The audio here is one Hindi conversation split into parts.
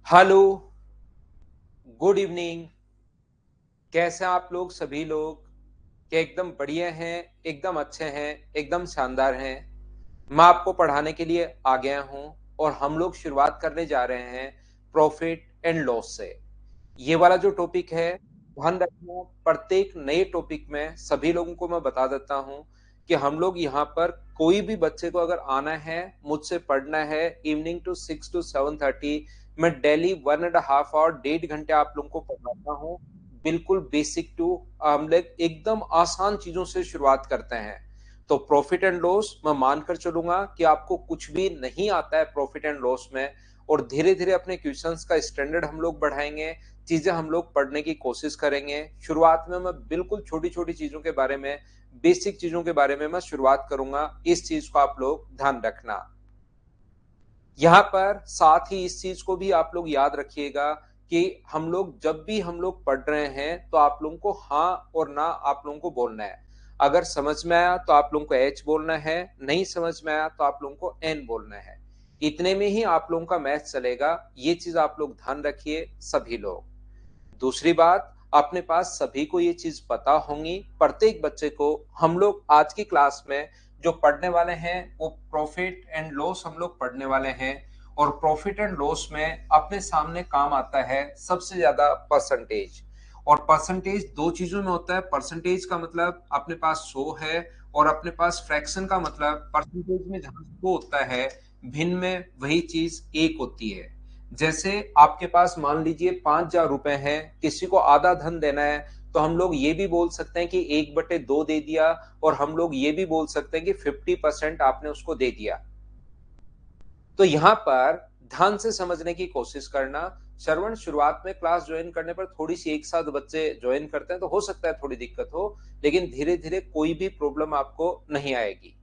Hello, good evening. कैसे हैं आप लोग सभी लोग? क्या एकदम बढ़िया हैं, एकदम अच्छे हैं, एकदम शानदार हैं? मैं आपको पढ़ाने के लिए आ गया हूँ और हम लोग शुरुआत करने जा रहे हैं प्रॉफिट एंड लॉस से। ये वाला जो टॉपिक है, ध्यान रखना प्रत्येक नए टॉपिक में सभी लोगों को मैं बता देता हूँ कि हम लोग यहाँ पर कोई भी बच्चे को अगर आना है, मुझसे पढ़ना है इवनिंग टू 6 टू 7:30 मैं डेली 1.5 आवर 1.5 घंटे आप लोगों को पढ़ाता हूँ। बिल्कुल बेसिक टू हम लोग एकदम आसान चीजों से शुरुआत करते हैं। तो प्रॉफिट एंड लॉस मैं मानकर चलूंगा कि आपको कुछ भी नहीं आता है प्रॉफिट एंड लॉस में, और धीरे धीरे अपने क्वेश्चंस का स्टैंडर्ड हम लोग बढ़ाएंगे, चीजें हम लोग पढ़ने की कोशिश करेंगे। शुरुआत में मैं बिल्कुल छोटी छोटी चीजों के बारे में, बेसिक चीजों के बारे में मैं शुरुआत करूंगा। इस चीज को आप लोग ध्यान रखना। यहाँ पर साथ ही इस चीज को भी आप लोग याद रखिएगा कि हम लोग जब भी हम लोग पढ़ रहे हैं तो आप लोगों को हाँ और ना आप लोगों को बोलना है। अगर समझ में आया तो आप लोगों को एच बोलना है, नहीं समझ में आया तो आप लोगों को एन बोलना है। इतने में ही आप लोगों का मैथ चलेगा। ये चीज आप लोग ध्यान रखिए सभी लोग। दूसरी बात, अपने पास सभी को ये चीज पता होंगी, प्रत्येक बच्चे को। हम लोग आज की क्लास में जो पढ़ने वाले हैं वो प्रॉफिट एंड लॉस हम लोग पढ़ने वाले हैं। और प्रॉफिट एंड लॉस में अपने सामने काम आता है सबसे ज्यादा परसेंटेज। और परसेंटेज दो चीजों में होता है। परसेंटेज का मतलब अपने पास 100 है, और अपने पास फ्रैक्शन का मतलब परसेंटेज में जहां 100 होता है, भिन्न में वही चीज एक होती है। जैसे आपके पास मान लीजिए 5,000 रुपए हैं, किसी को आधा धन देना है, तो हम लोग ये भी बोल सकते हैं कि 1/2 दे दिया, और हम लोग ये भी बोल सकते हैं कि 50% आपने उसको दे दिया। तो यहाँ पर ध्यान से समझने की कोशिश करना। श्रवण, शुरुआत में क्लास ज्वाइन करने पर थोड़ी सी एक साथ बच्चे ज्वाइन करते हैं तो हो सकता है थोड़ी दिक्कत हो, लेकिन धीरे धीरे कोई भी प्रॉब्लम आपको नहीं आएगी।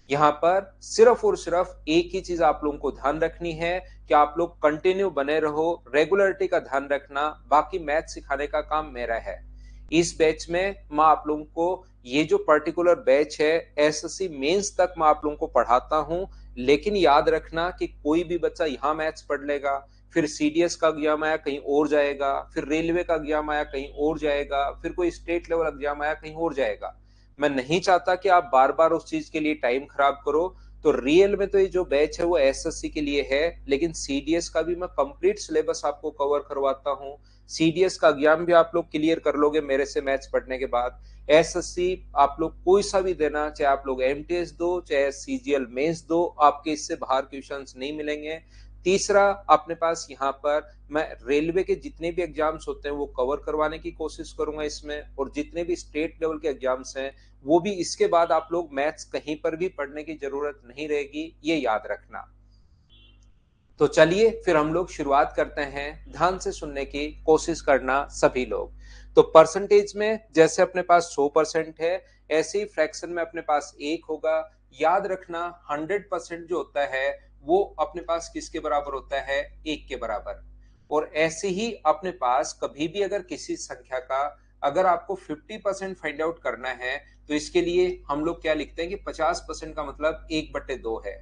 यहाँ पर सिर्फ और सिर्फ एक ही चीज आप लोगों को ध्यान रखनी है कि आप लोग कंटिन्यू बने रहो, रेगुलरिटी का ध्यान रखना। बाकी मैथ सिखाने का काम मेरा है। इस बैच में मैं आप लोगों को, ये जो पर्टिकुलर बैच है एसएससी मेंस तक मैं आप लोगों को पढ़ाता हूं। लेकिन याद रखना कि कोई भी बच्चा यहाँ मैथ्स पढ़ लेगा, फिर सीडीएस का एग्जाम आया कहीं और जाएगा, फिर रेलवे का एग्जाम आया कहीं और जाएगा, फिर कोई स्टेट लेवल एग्जाम आया कहीं और जाएगा। मैं नहीं चाहता कि आप बार बार उस चीज के लिए टाइम खराब करो। तो रियल में तो ये जो बैच है वो एसएससी के लिए है, लेकिन सीडीएस का भी मैं कंप्लीट सिलेबस आपको कवर करवाता हूँ। सीडीएस का एग्जाम भी आप लोग क्लियर कर लोगे मेरे से मैथ्स पढ़ने के बाद। एसएससी आप लोग कोई सा भी देना, चाहे आप लोग एमटीएस दो, चाहे सीजीएल मेंस दो, आपके इससे बाहर क्वेश्चंस नहीं मिलेंगे। तीसरा, अपने पास यहाँ पर मैं रेलवे के जितने भी एग्जाम्स होते हैं वो कवर करवाने की कोशिश करूंगा इसमें, और जितने भी स्टेट लेवल के एग्जाम्स हैं वो भी। इसके बाद आप लोग मैथ्स कहीं पर भी पढ़ने की जरूरत नहीं रहेगी, ये याद रखना। तो चलिए फिर हम लोग शुरुआत करते हैं। ध्यान से सुनने की कोशिश करना सभी लोग। तो परसेंटेज में जैसे अपने पास 100% है, ऐसे ही फ्रैक्शन में अपने पास एक होगा। याद रखना 100% जो होता है वो अपने पास किसके बराबर होता है? एक के बराबर। और ऐसे ही अपने पास कभी भी अगर किसी संख्या का, अगर आपको 50% फाइंड आउट करना है, तो इसके लिए हम लोग क्या लिखते हैं कि 50% का मतलब 1/2 है।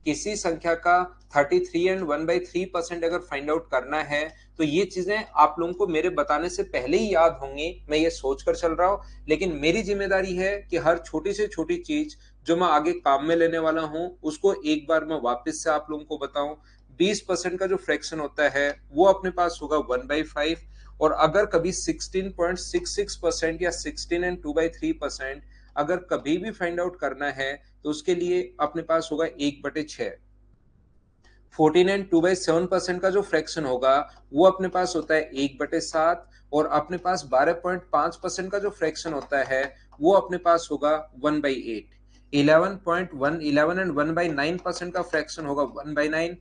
किसी संख्या का 33 एंड 1/3% अगर फाइंड आउट करना है, तो ये चीजें आप लोगों को मेरे बताने से पहले ही याद होंगी, मैं ये सोचकर चल रहा हूं। लेकिन मेरी जिम्मेदारी है कि हर छोटी से छोटी चीज जो मैं आगे काम में लेने वाला हूं उसको एक बार मैं वापस से आप लोगों को बताऊं। 20% का जो फ्रैक्शन होता है वो अपने पास होगा 1/5। और अगर कभी 16.66% या 16 and 2/3% अगर कभी भी फाइंड आउट करना है, तो उसके लिए अपने पास होगा 1/6। 14 and 2/7% का जो फ्रैक्शन होगा वो अपने पास होता है 1/7। और अपने पास 12.5% का जो फ्रैक्शन होता है वो अपने पास होगा 1/8। 11 एंड 1/9% का फ्रैक्शन होगा 1/9।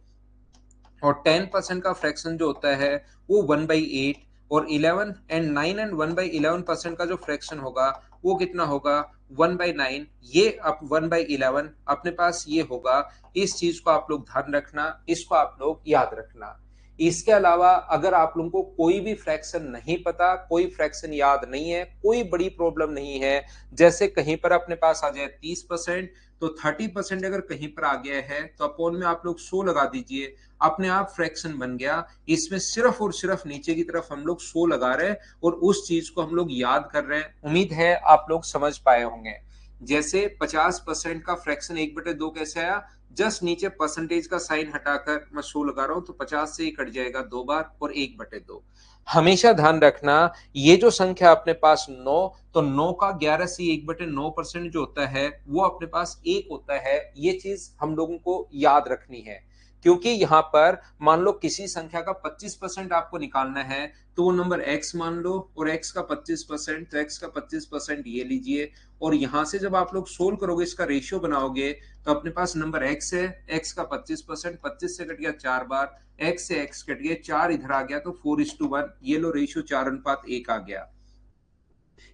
और 10% का फ्रैक्शन जो होता है वो 1/8। और 11 एंड 9 एंड 1/11% का जो फ्रैक्शन होगा वो कितना होगा? 1/9। ये अब 1/11 अपने पास ये होगा। इस चीज को आप लोग ध्यान रखना, इसको आप लोग याद रखना। इसके अलावा अगर आप लोगों को कोई भी फ्रैक्शन नहीं पता, कोई फ्रैक्शन याद नहीं है, कोई बड़ी प्रॉब्लम नहीं है, जैसे कहीं पर अपने पास आ जाए 30%, तो 30% अगर कहीं पर आ गया है तो अपॉन में आप लोग 100 लगा दीजिए, अपने आप फ्रैक्शन बन गया। इसमें सिर्फ और सिर्फ नीचे की तरफ हम लोग 100 लगा रहे हैं और उस चीज को हम लोग याद कर रहे हैं। उम्मीद है आप लोग समझ पाए होंगे। जैसे 50% का फ्रैक्शन 1/2 कैसे आया, जस्ट नीचे परसेंटेज का साइन हटाकर मैं 100 लगा रहा हूं तो 50 से ही कट जाएगा 2 बार और 1/2। हमेशा ध्यान रखना, ये जो संख्या अपने पास 9, तो 9 का 11 से 1/9% जो होता है वो अपने पास 1 होता है। ये चीज हम लोगों को याद रखनी है, क्योंकि यहां पर मान लो किसी संख्या का 25% आपको निकालना है तो वो नंबर x मान लो और x का 25%, तो x का 25% ये लीजिए और यहां से जब आप लोग सोल्व करोगे, इसका रेशियो बनाओगे तो अपने पास नंबर x है, x का 25%, 25 से कट गया 4 बार, x से x कट गया, 4 इधर आ गया तो 4:1, ये लो रेशियो 4:1 आ गया।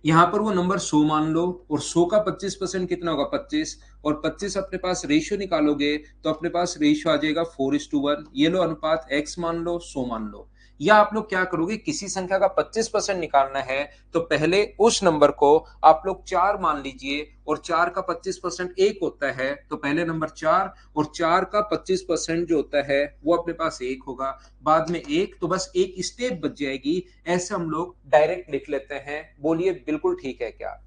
यहां पर वो नंबर 100 मान लो और 100 का 25% कितना होगा, 25, और 25 अपने पास रेशियो निकालोगे तो अपने पास रेशियो आ जाएगा 4:1। ये लो अनुपात x मान लो, 100 मान लो। या आप लोग क्या करोगे, किसी संख्या का 25% निकालना है तो पहले उस नंबर को आप लोग 4 मान लीजिए और 4 का 25% 1 होता है तो पहले नंबर 4 और 4 का 25% जो होता है वो अपने पास 1 होगा, बाद में 1, तो बस एक स्टेप बच जाएगी। ऐसे हम लोग डायरेक्ट लिख लेते हैं। बोलिए बिल्कुल ठीक है क्या?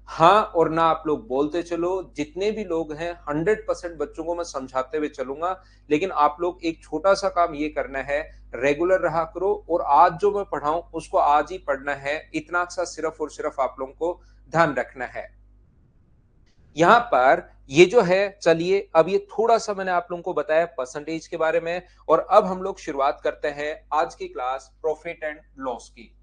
हाँ और ना आप लोग बोलते चलो। जितने भी लोग हैं 100% बच्चों को मैं समझाते हुए चलूंगा, लेकिन आप लोग एक छोटा सा काम ये करना है, रेगुलर रहा करो और आज जो मैं पढ़ाऊं उसको आज ही पढ़ना है। इतना सा सिर्फ और सिर्फ आप लोगों को ध्यान रखना है। यहाँ पर ये जो है, चलिए अब ये थोड़ा सा मैंने आप लोगों को बताया परसेंटेज के बारे में, और अब हम लोग शुरुआत करते हैं आज की क्लास प्रॉफिट एंड लॉस की।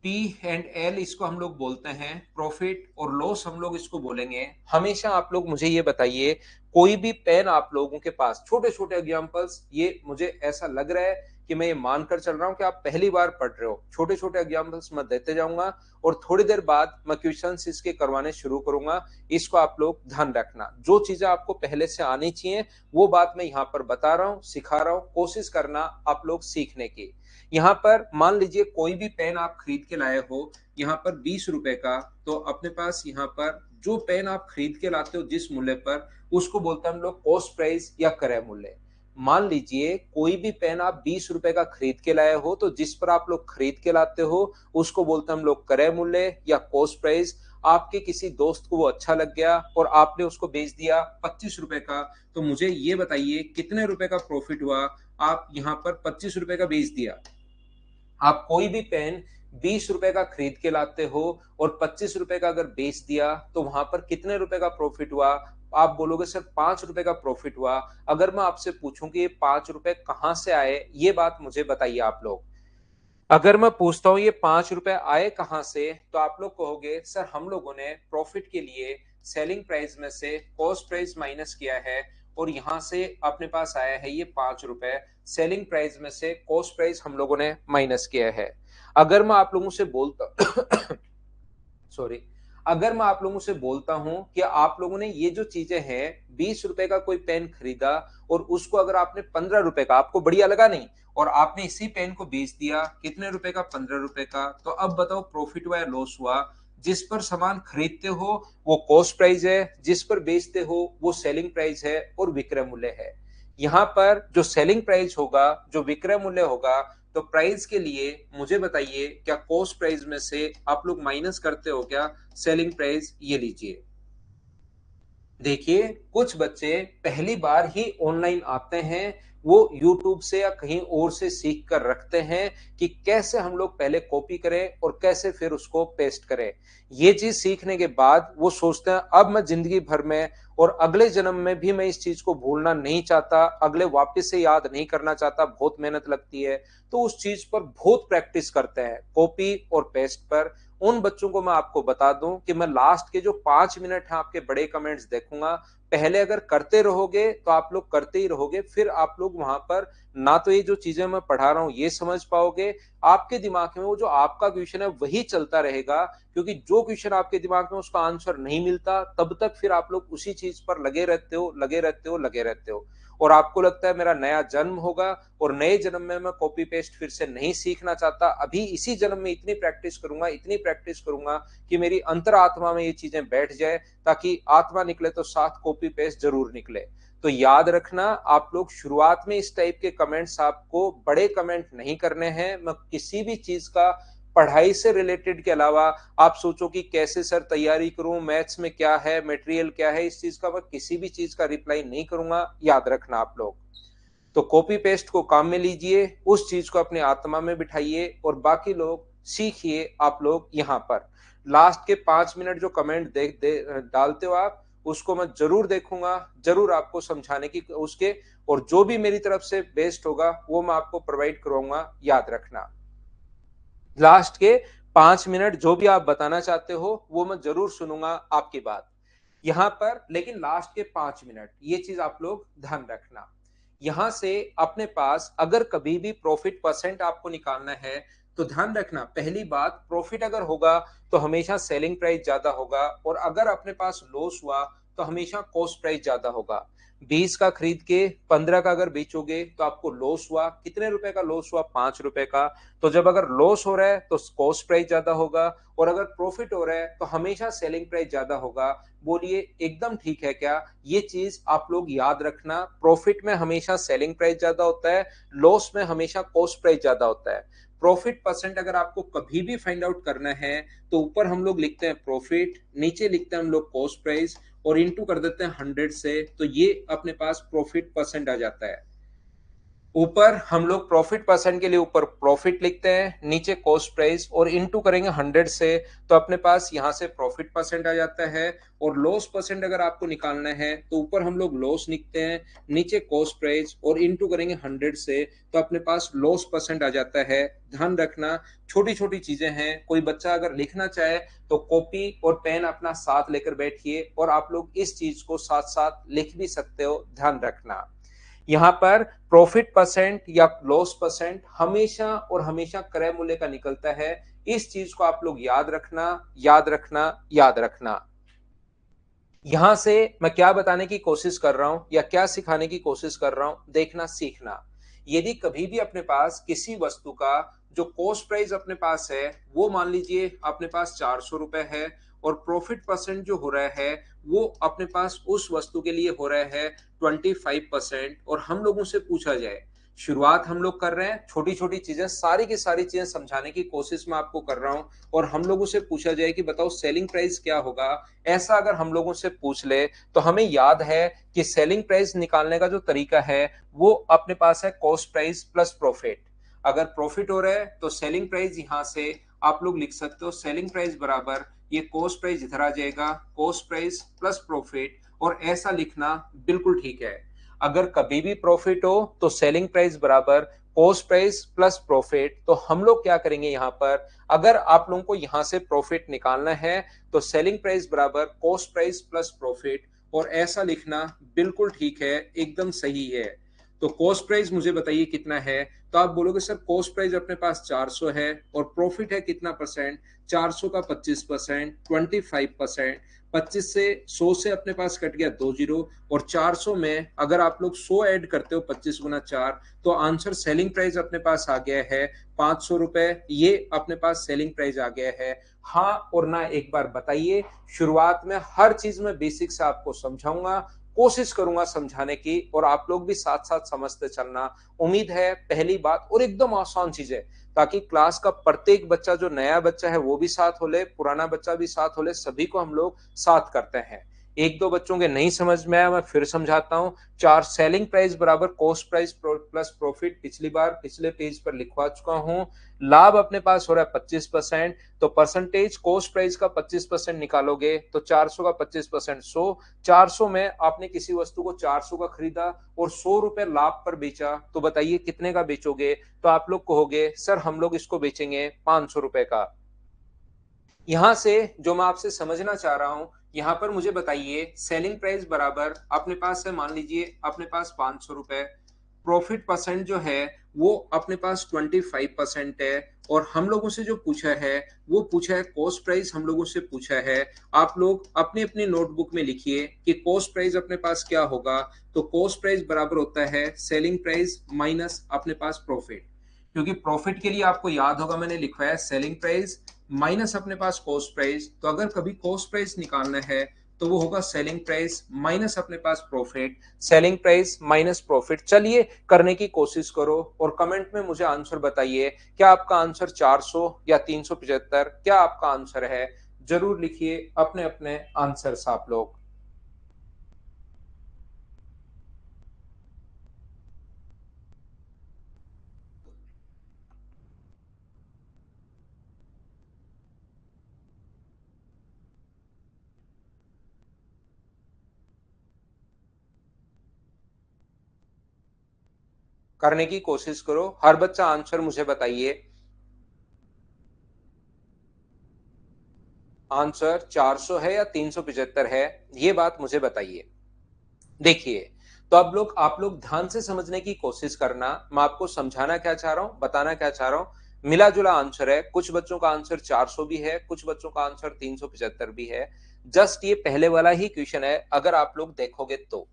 P&L इसको हम लोग बोलते हैं, प्रॉफिट और लॉस हम लोग इसको बोलेंगे। हमेशा आप लोग मुझे ये बताइए, कोई भी पेन आप लोगों के पास, छोटे छोटे एग्जांपल्स, ये मुझे ऐसा लग रहा है कि मैं ये मानकर चल रहा हूं कि आप पहली बार पढ़ रहे हो। छोटे छोटे एग्जांपल्स मैं देते जाऊंगा और थोड़ी देर बाद मैं क्वेश्चंस इसके करवाने शुरू करूंगा। इसको आप लोग ध्यान रखना, जो चीजें आपको पहले से आनी चाहिए वो बात मैं यहाँ पर बता रहा हूँ, सिखा रहा हूँ, कोशिश करना आप लोग सीखने की। यहाँ पर मान लीजिए कोई भी पेन आप खरीद के लाए हो, यहाँ पर 20 रुपए का, तो अपने पास यहाँ पर जो पेन आप खरीद के लाते हो जिस मूल्य पर, उसको बोलते हैं हम लोग कॉस्ट प्राइस या क्रय मूल्य। मान लीजिए कोई भी पेन आप 20 रुपए का खरीद के लाए हो, तो जिस पर आप लोग खरीद के लाते हो उसको बोलते हैं हम लोग क्रय मूल्य या कॉस्ट प्राइस। आपके किसी दोस्त को वो अच्छा लग गया और आपने उसको बेच दिया 25 रुपए का, तो मुझे ये बताइए कितने रुपए का प्रॉफिट हुआ। आप यहाँ पर 25 रुपए का बेच दिया। आप कोई भी पेन 20 रुपए का खरीद के लाते हो और 25 रुपए का अगर बेच दिया तो वहां पर कितने रुपए का प्रॉफिट हुआ। आप बोलोगे सर 5 रुपए का प्रॉफिट हुआ। अगर मैं आपसे पूछूं कि ये 5 रुपए कहां से आए, ये बात मुझे बताइए आप लोग। अगर मैं पूछता हूं ये 5 रुपए आए कहां से, तो आप लोग कहोगे सर हम लोगों ने प्रॉफिट के लिए सेलिंग प्राइस में से कॉस्ट प्राइस माइनस किया है और यहां से अपने पास आया है ये 5 रुपए। सेलिंग प्राइस में से कॉस्ट प्राइस हम लोगों ने माइनस किया है। अगर मैं आप लोगों से बोलता सॉरी, अगर मैं आप लोगों से बोलता हूं कि आप लोगों ने ये जो चीजें हैं, 20 रुपए का कोई पेन खरीदा और उसको अगर आपने 15 रुपए का, आपको बढ़िया लगा नहीं, और आपने इसी पेन को बेच दिया कितने रुपए का, 15 रुपए का, तो अब बताओ प्रॉफिट हुआ या लॉस हुआ। जिस पर सामान खरीदते हो वो कॉस्ट प्राइस है, जिस पर बेचते हो वो सेलिंग प्राइस है और विक्रय मूल्य है। यहां पर जो सेलिंग प्राइस होगा, जो विक्रय मूल्य होगा, तो प्राइस के लिए मुझे बताइए क्या कॉस्ट प्राइस में से आप लोग माइनस करते हो क्या सेलिंग प्राइस, ये लीजिए। देखिए कुछ बच्चे पहली बार ही ऑनलाइन आते हैं, वो YouTube से या कहीं और से सीख कर रखते हैं कि कैसे हम लोग पहले कॉपी करें और कैसे फिर उसको पेस्ट करें। ये चीज सीखने के बाद वो सोचते हैं अब मैं जिंदगी भर में और अगले जन्म में भी मैं इस चीज को भूलना नहीं चाहता, अगले वापस से याद नहीं करना चाहता, बहुत मेहनत लगती है, तो उस चीज पर बहुत प्रैक्टिस करते हैं कॉपी और पेस्ट पर। उन बच्चों को मैं आपको बता दूं कि मैं लास्ट के जो 5 मिनट हैं आपके बड़े कमेंट्स देखूंगा। पहले अगर करते रहोगे तो आप लोग करते ही रहोगे, फिर आप लोग वहां पर ना तो ये जो चीजें मैं पढ़ा रहा हूं ये समझ पाओगे, आपके दिमाग में वो जो आपका क्वेश्चन है वही चलता रहेगा, क्योंकि जो क्वेश्चन आपके दिमाग में उसका आंसर नहीं मिलता तब तक फिर आप लोग उसी चीज पर लगे रहते हो, लगे रहते हो, लगे रहते हो। और आपको लगता है मेरा नया जन्म होगा और नए जन्म में मैं कॉपी पेस्ट फिर से नहीं सीखना चाहता, अभी इसी जन्म में इतनी प्रैक्टिस करूंगा कि मेरी अंतरात्मा में ये चीजें बैठ जाए, ताकि आत्मा निकले तो साथ कॉपी पेस्ट जरूर निकले। तो याद रखना, आप लोग शुरुआत में इस टाइप के कमेंट्स, आपको बड़े कमेंट नहीं करने हैं। मैं किसी भी चीज का पढ़ाई से रिलेटेड के अलावा आप सोचो कि कैसे सर तैयारी करूं, मैथ्स में क्या है, मटेरियल क्या है, इस चीज का मैं किसी भी चीज का रिप्लाई नहीं करूंगा, याद रखना आप लोग। तो कॉपी पेस्ट को काम में लीजिए, उस चीज को अपनी आत्मा में बिठाइए और बाकी लोग सीखिए। आप लोग यहाँ पर लास्ट के 5 मिनट जो कमेंट डालते हो आप, उसको मैं जरूर देखूंगा, जरूर आपको समझाने की उसके, और जो भी मेरी तरफ से बेस्ट होगा वो मैं आपको प्रोवाइड करूंगा, याद रखना। लास्ट के 5 मिनट जो भी आप बताना चाहते हो वो मैं जरूर सुनूंगा आपकी बात यहां पर, लेकिन लास्ट के 5 मिनट ये चीज आप लोग ध्यान रखना। यहां से अपने पास अगर कभी भी प्रॉफिट परसेंट आपको निकालना है तो ध्यान रखना, पहली बात, प्रॉफिट अगर होगा तो हमेशा सेलिंग प्राइस ज्यादा होगा, और अगर अपने पास लॉस हुआ तो हमेशा कॉस्ट प्राइस ज्यादा होगा। 20 का खरीद के 15 का अगर बेचोगे तो आपको लॉस हुआ, कितने रुपए का लॉस हुआ? 5 रुपए का। तो जब अगर लॉस हो रहा है तो कॉस्ट प्राइस ज्यादा होगा, और अगर प्रॉफिट हो रहा है तो हमेशा सेलिंग प्राइस ज्यादा होगा। बोलिए एकदम ठीक है क्या? ये चीज आप लोग याद रखना, प्रॉफिट में हमेशा सेलिंग प्राइस ज्यादा होता है, लॉस में हमेशा कॉस्ट प्राइस ज्यादा होता है। प्रॉफिट परसेंट अगर आपको कभी भी फाइंड आउट करना है तो ऊपर हम लोग लिखते हैं प्रॉफिट, नीचे लिखते हैं हम लोग कॉस्ट प्राइस, और इंटू कर देते हैं 100 से, तो ये अपने पास प्रॉफिट परसेंट आ जाता है। ऊपर हम लोग प्रॉफिट परसेंट के लिए ऊपर प्रॉफिट लिखते हैं, नीचे कॉस्ट प्राइस, और इनटू करेंगे 100 से, तो अपने पास यहां से प्रॉफिट परसेंट आ जाता है। और लॉस परसेंट अगर आपको निकालना है तो ऊपर हम लोग लॉस लिखते हैं, नीचे कॉस्ट प्राइस, और इनटू करेंगे 100 से, तो अपने पास लॉस परसेंट आ जाता है। ध्यान रखना, छोटी छोटी चीजें हैं, कोई बच्चा अगर लिखना चाहे तो कॉपी और पेन अपना साथ लेकर बैठिए, और आप लोग इस चीज को साथ साथ लिख भी सकते हो, ध्यान रखना। यहां पर प्रॉफिट परसेंट या लॉस परसेंट हमेशा और हमेशा क्रय मूल्य का निकलता है। इस चीज को आप लोग याद रखना, याद रखना, याद रखना। यहां से मैं क्या बताने की कोशिश कर रहा हूं या क्या सिखाने की कोशिश कर रहा हूं, देखना, सीखना। यदि कभी भी अपने पास किसी वस्तु का जो कॉस्ट प्राइस अपने पास है वो मान लीजिए अपने पास 400 रुपए है, और प्रॉफिट परसेंट जो हो रहा है वो अपने पास उस वस्तु के लिए हो रहा है 25%, और हम लोगों से पूछा जाए, शुरुआत हम लोग कर रहे हैं, छोटी छोटी चीजें, सारी की सारी चीजें समझाने की कोशिश मैं आपको कर रहा हूं, और हम लोगों से पूछा जाए कि बताओ सेलिंग प्राइस क्या होगा, ऐसा अगर हम लोगों से पूछ ले तो हमें याद है कि सेलिंग प्राइस निकालने का जो तरीका है वो अपने पास है कॉस्ट प्राइस प्लस प्रॉफिट। अगर प्रॉफिट हो रहा है तो सेलिंग प्राइस यहां से आप लोग लिख सकते हो, सेलिंग प्राइस बराबर ये कॉस्ट प्राइस इधर आ जाएगा, कॉस्ट प्राइस प्लस प्रॉफिट, और ऐसा लिखना बिल्कुल ठीक है। अगर कभी भी प्रॉफिट हो तो सेलिंग प्राइस बराबर कॉस्ट प्राइस प्लस प्रॉफिट, तो हम लोग क्या करेंगे यहां पर, अगर आप लोगों को यहां से प्रॉफिट निकालना है तो सेलिंग प्राइस बराबर कॉस्ट प्राइस प्लस प्रॉफिट, और ऐसा लिखना बिल्कुल ठीक है, एकदम सही है। तो कॉस्ट प्राइस मुझे बताइए कितना है, तो आप बोलोगे सर कॉस्ट प्राइस अपने पास 400 है, और प्रॉफिट है कितना परसेंट, 400 का 25%, 25%। 25 से 100 से अपने पास कट गया 2 जीरो, और 400 में अगर आप लोग 100 ऐड करते हो 25 गुना 4, तो आंसर सेलिंग प्राइस अपने पास आ गया है 500 रुपए, ये अपने पास सेलिंग प्राइस आ गया है। हाँ और ना एक बार बताइए, शुरुआत में हर चीज में बेसिक से आपको समझाऊंगा, कोशिश करूंगा समझाने की, और आप लोग भी साथ साथ समझते चलना। उम्मीद है पहली बात, और एकदम आसान चीज है, ताकि क्लास का प्रत्येक बच्चा, जो नया बच्चा है वो भी साथ हो ले, पुराना बच्चा भी साथ हो ले, सभी को हम लोग साथ करते हैं। एक दो बच्चों के नहीं समझ में आया, मैं फिर समझाता हूं। 4 सेलिंग प्राइस बराबर कॉस्ट प्राइस प्लस प्रॉफिट पिछली बार पिछले पेज पर लिखवा चुका हूं। लाभ अपने पास हो रहा है 25%, तो परसेंटेज कॉस्ट प्राइस का 25% निकालोगे तो 400 का 25% 100। 400 में आपने किसी वस्तु को 400 का खरीदा और 100 रुपए लाभ पर बेचा, तो बताइए कितने का बेचोगे? तो आप लोग कहोगे सर हम लोग इसको बेचेंगे 500 रुपए का। यहां से जो मैं आपसे समझना चाह रहा हूं, यहां पर मुझे बताइए, सेलिंग प्राइस बराबर अपने पास है, मान लीजिए अपने पास 500 रुपए, प्रॉफिट परसेंट जो है वो अपने पास 25% है और हम लोगों से जो पूछा है वो पूछा है कॉस्ट प्राइस हम लोगों से पूछा है। आप लोग अपनी अपनी नोटबुक में लिखिए कि कॉस्ट प्राइस अपने पास क्या होगा। तो कॉस्ट प्राइस बराबर होता है सेलिंग प्राइस माइनस अपने पास प्रॉफिट। क्योंकि प्रॉफिट के लिए आपको याद होगा मैंने लिखवाया सेलिंग प्राइस माइनस अपने पास कॉस्ट प्राइस। तो अगर कभी कॉस्ट प्राइस निकालना है तो वो होगा सेलिंग प्राइस माइनस अपने पास profit. Selling price minus profit. चलिए करने की कोशिश करो और कमेंट में मुझे आंसर बताइए। क्या आपका आंसर 400 या 375? क्या आपका आंसर है? जरूर लिखिए अपने अपने आंसर्स आप लोग। करने की कोशिश करो, हर बच्चा आंसर मुझे बताइए। आंसर 400 है या 375 है, ये बात मुझे बताइए। देखिए, तो अब लोग आप लोग ध्यान से समझने की कोशिश करना। मैं आपको समझाना क्या चाह रहा हूं, बताना क्या चाह रहा हूं। मिला जुला आंसर है। कुछ बच्चों का आंसर 400 भी है, कुछ बच्चों का आंसर 375 भी है। जस्ट ये पहले वाला ही क्वेश्चन है। अगर आप लोग देखोगे तो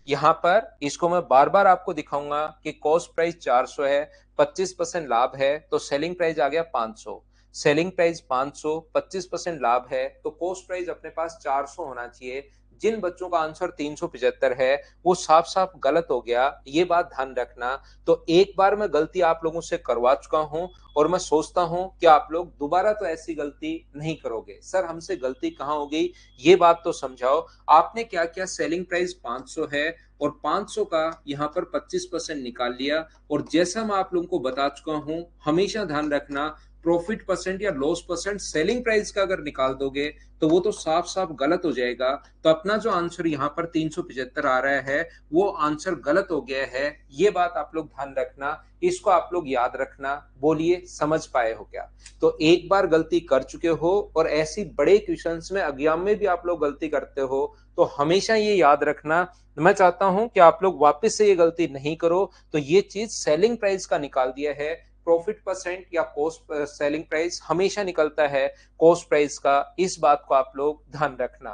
यहाँ पर इसको मैं बार बार आपको दिखाऊंगा कि कॉस्ट प्राइस 400 है, 25% लाभ है, तो सेलिंग प्राइस आ गया 500। सेलिंग प्राइस 500, 25% लाभ है, तो कॉस्ट प्राइस अपने पास 400 होना चाहिए। जिन बच्चों का आंसर 375 है वो साफ साफ गलत हो गया, ये बात ध्यान रखना। तो एक बार मैं गलती आप लोगों से करवा चुका हूं और मैं सोचता हूं कि आप लोग दोबारा तो ऐसी गलती नहीं करोगे। सर हमसे गलती कहां हो गई, ये बात तो समझाओ। आपने क्या किया, सेलिंग प्राइस 500 है और 500 का यहाँ पर 25% निकाल लिया। और जैसा मैं आप लोगों को बता चुका हूं, हमेशा ध्यान रखना प्रॉफिट परसेंट या लॉस परसेंट सेलिंग प्राइस का अगर निकाल दोगे तो वो तो साफ साफ गलत हो जाएगा। तो अपना जो आंसर यहाँ पर 375 आ रहा है वो आंसर गलत हो गया है। ये बात आप लोग ध्यान रखना, इसको आप लोग याद रखना। बोलिए समझ पाए हो क्या? तो एक बार गलती कर चुके हो और ऐसी बड़े क्वेश्चंस में एग्जाम में भी आप लोग गलती करते हो, तो हमेशा ये याद रखना। मैं चाहता हूं कि आप लोग वापस से ये गलती नहीं करो। तो ये चीज सेलिंग प्राइस का निकाल दिया है, प्रॉफिट परसेंट या कॉस्ट सेलिंग प्राइस हमेशा निकलता है कॉस्ट प्राइस का। इस बात को आप लोग ध्यान रखना।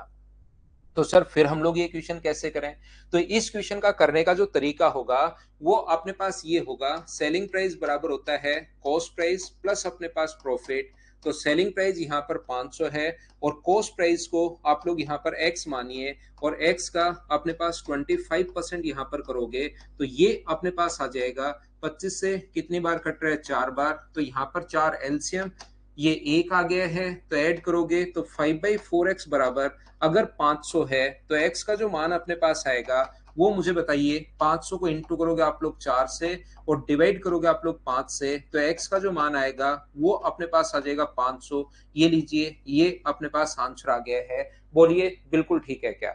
तो सर फिर हम लोग ये क्वेश्चन कैसे करें? तो इस क्वेश्चन का करने का जो तरीका होगा वो अपने पास ये होगा, सेलिंग प्राइस बराबर होता है कॉस्ट प्राइस प्लस अपने पास प्रॉफिट। तो सेलिंग प्राइस यहाँ पर 500 है और कॉस्ट प्राइस को आप लोग यहाँ पर x मानिए और x का अपने पास 25% यहाँ पर करोगे तो ये अपने पास आ जाएगा। 25 से कितनी बार कट रहा है? 4 बार। तो यहाँ पर 4 एलसीएम, ये एक आ गया है तो ऐड करोगे तो 5/4x बराबर, अगर 500 है तो x का जो मान अपने पास आएगा वो मुझे बताइए। 500 को इंटू करोगे आप लोग 4 से और डिवाइड करोगे आप लोग 5 से, तो x का जो मान आएगा वो अपने पास आ जाएगा 500। ये लीजिए, ये अपने पास आंसर आ गया है। बोलिए बिल्कुल ठीक है क्या?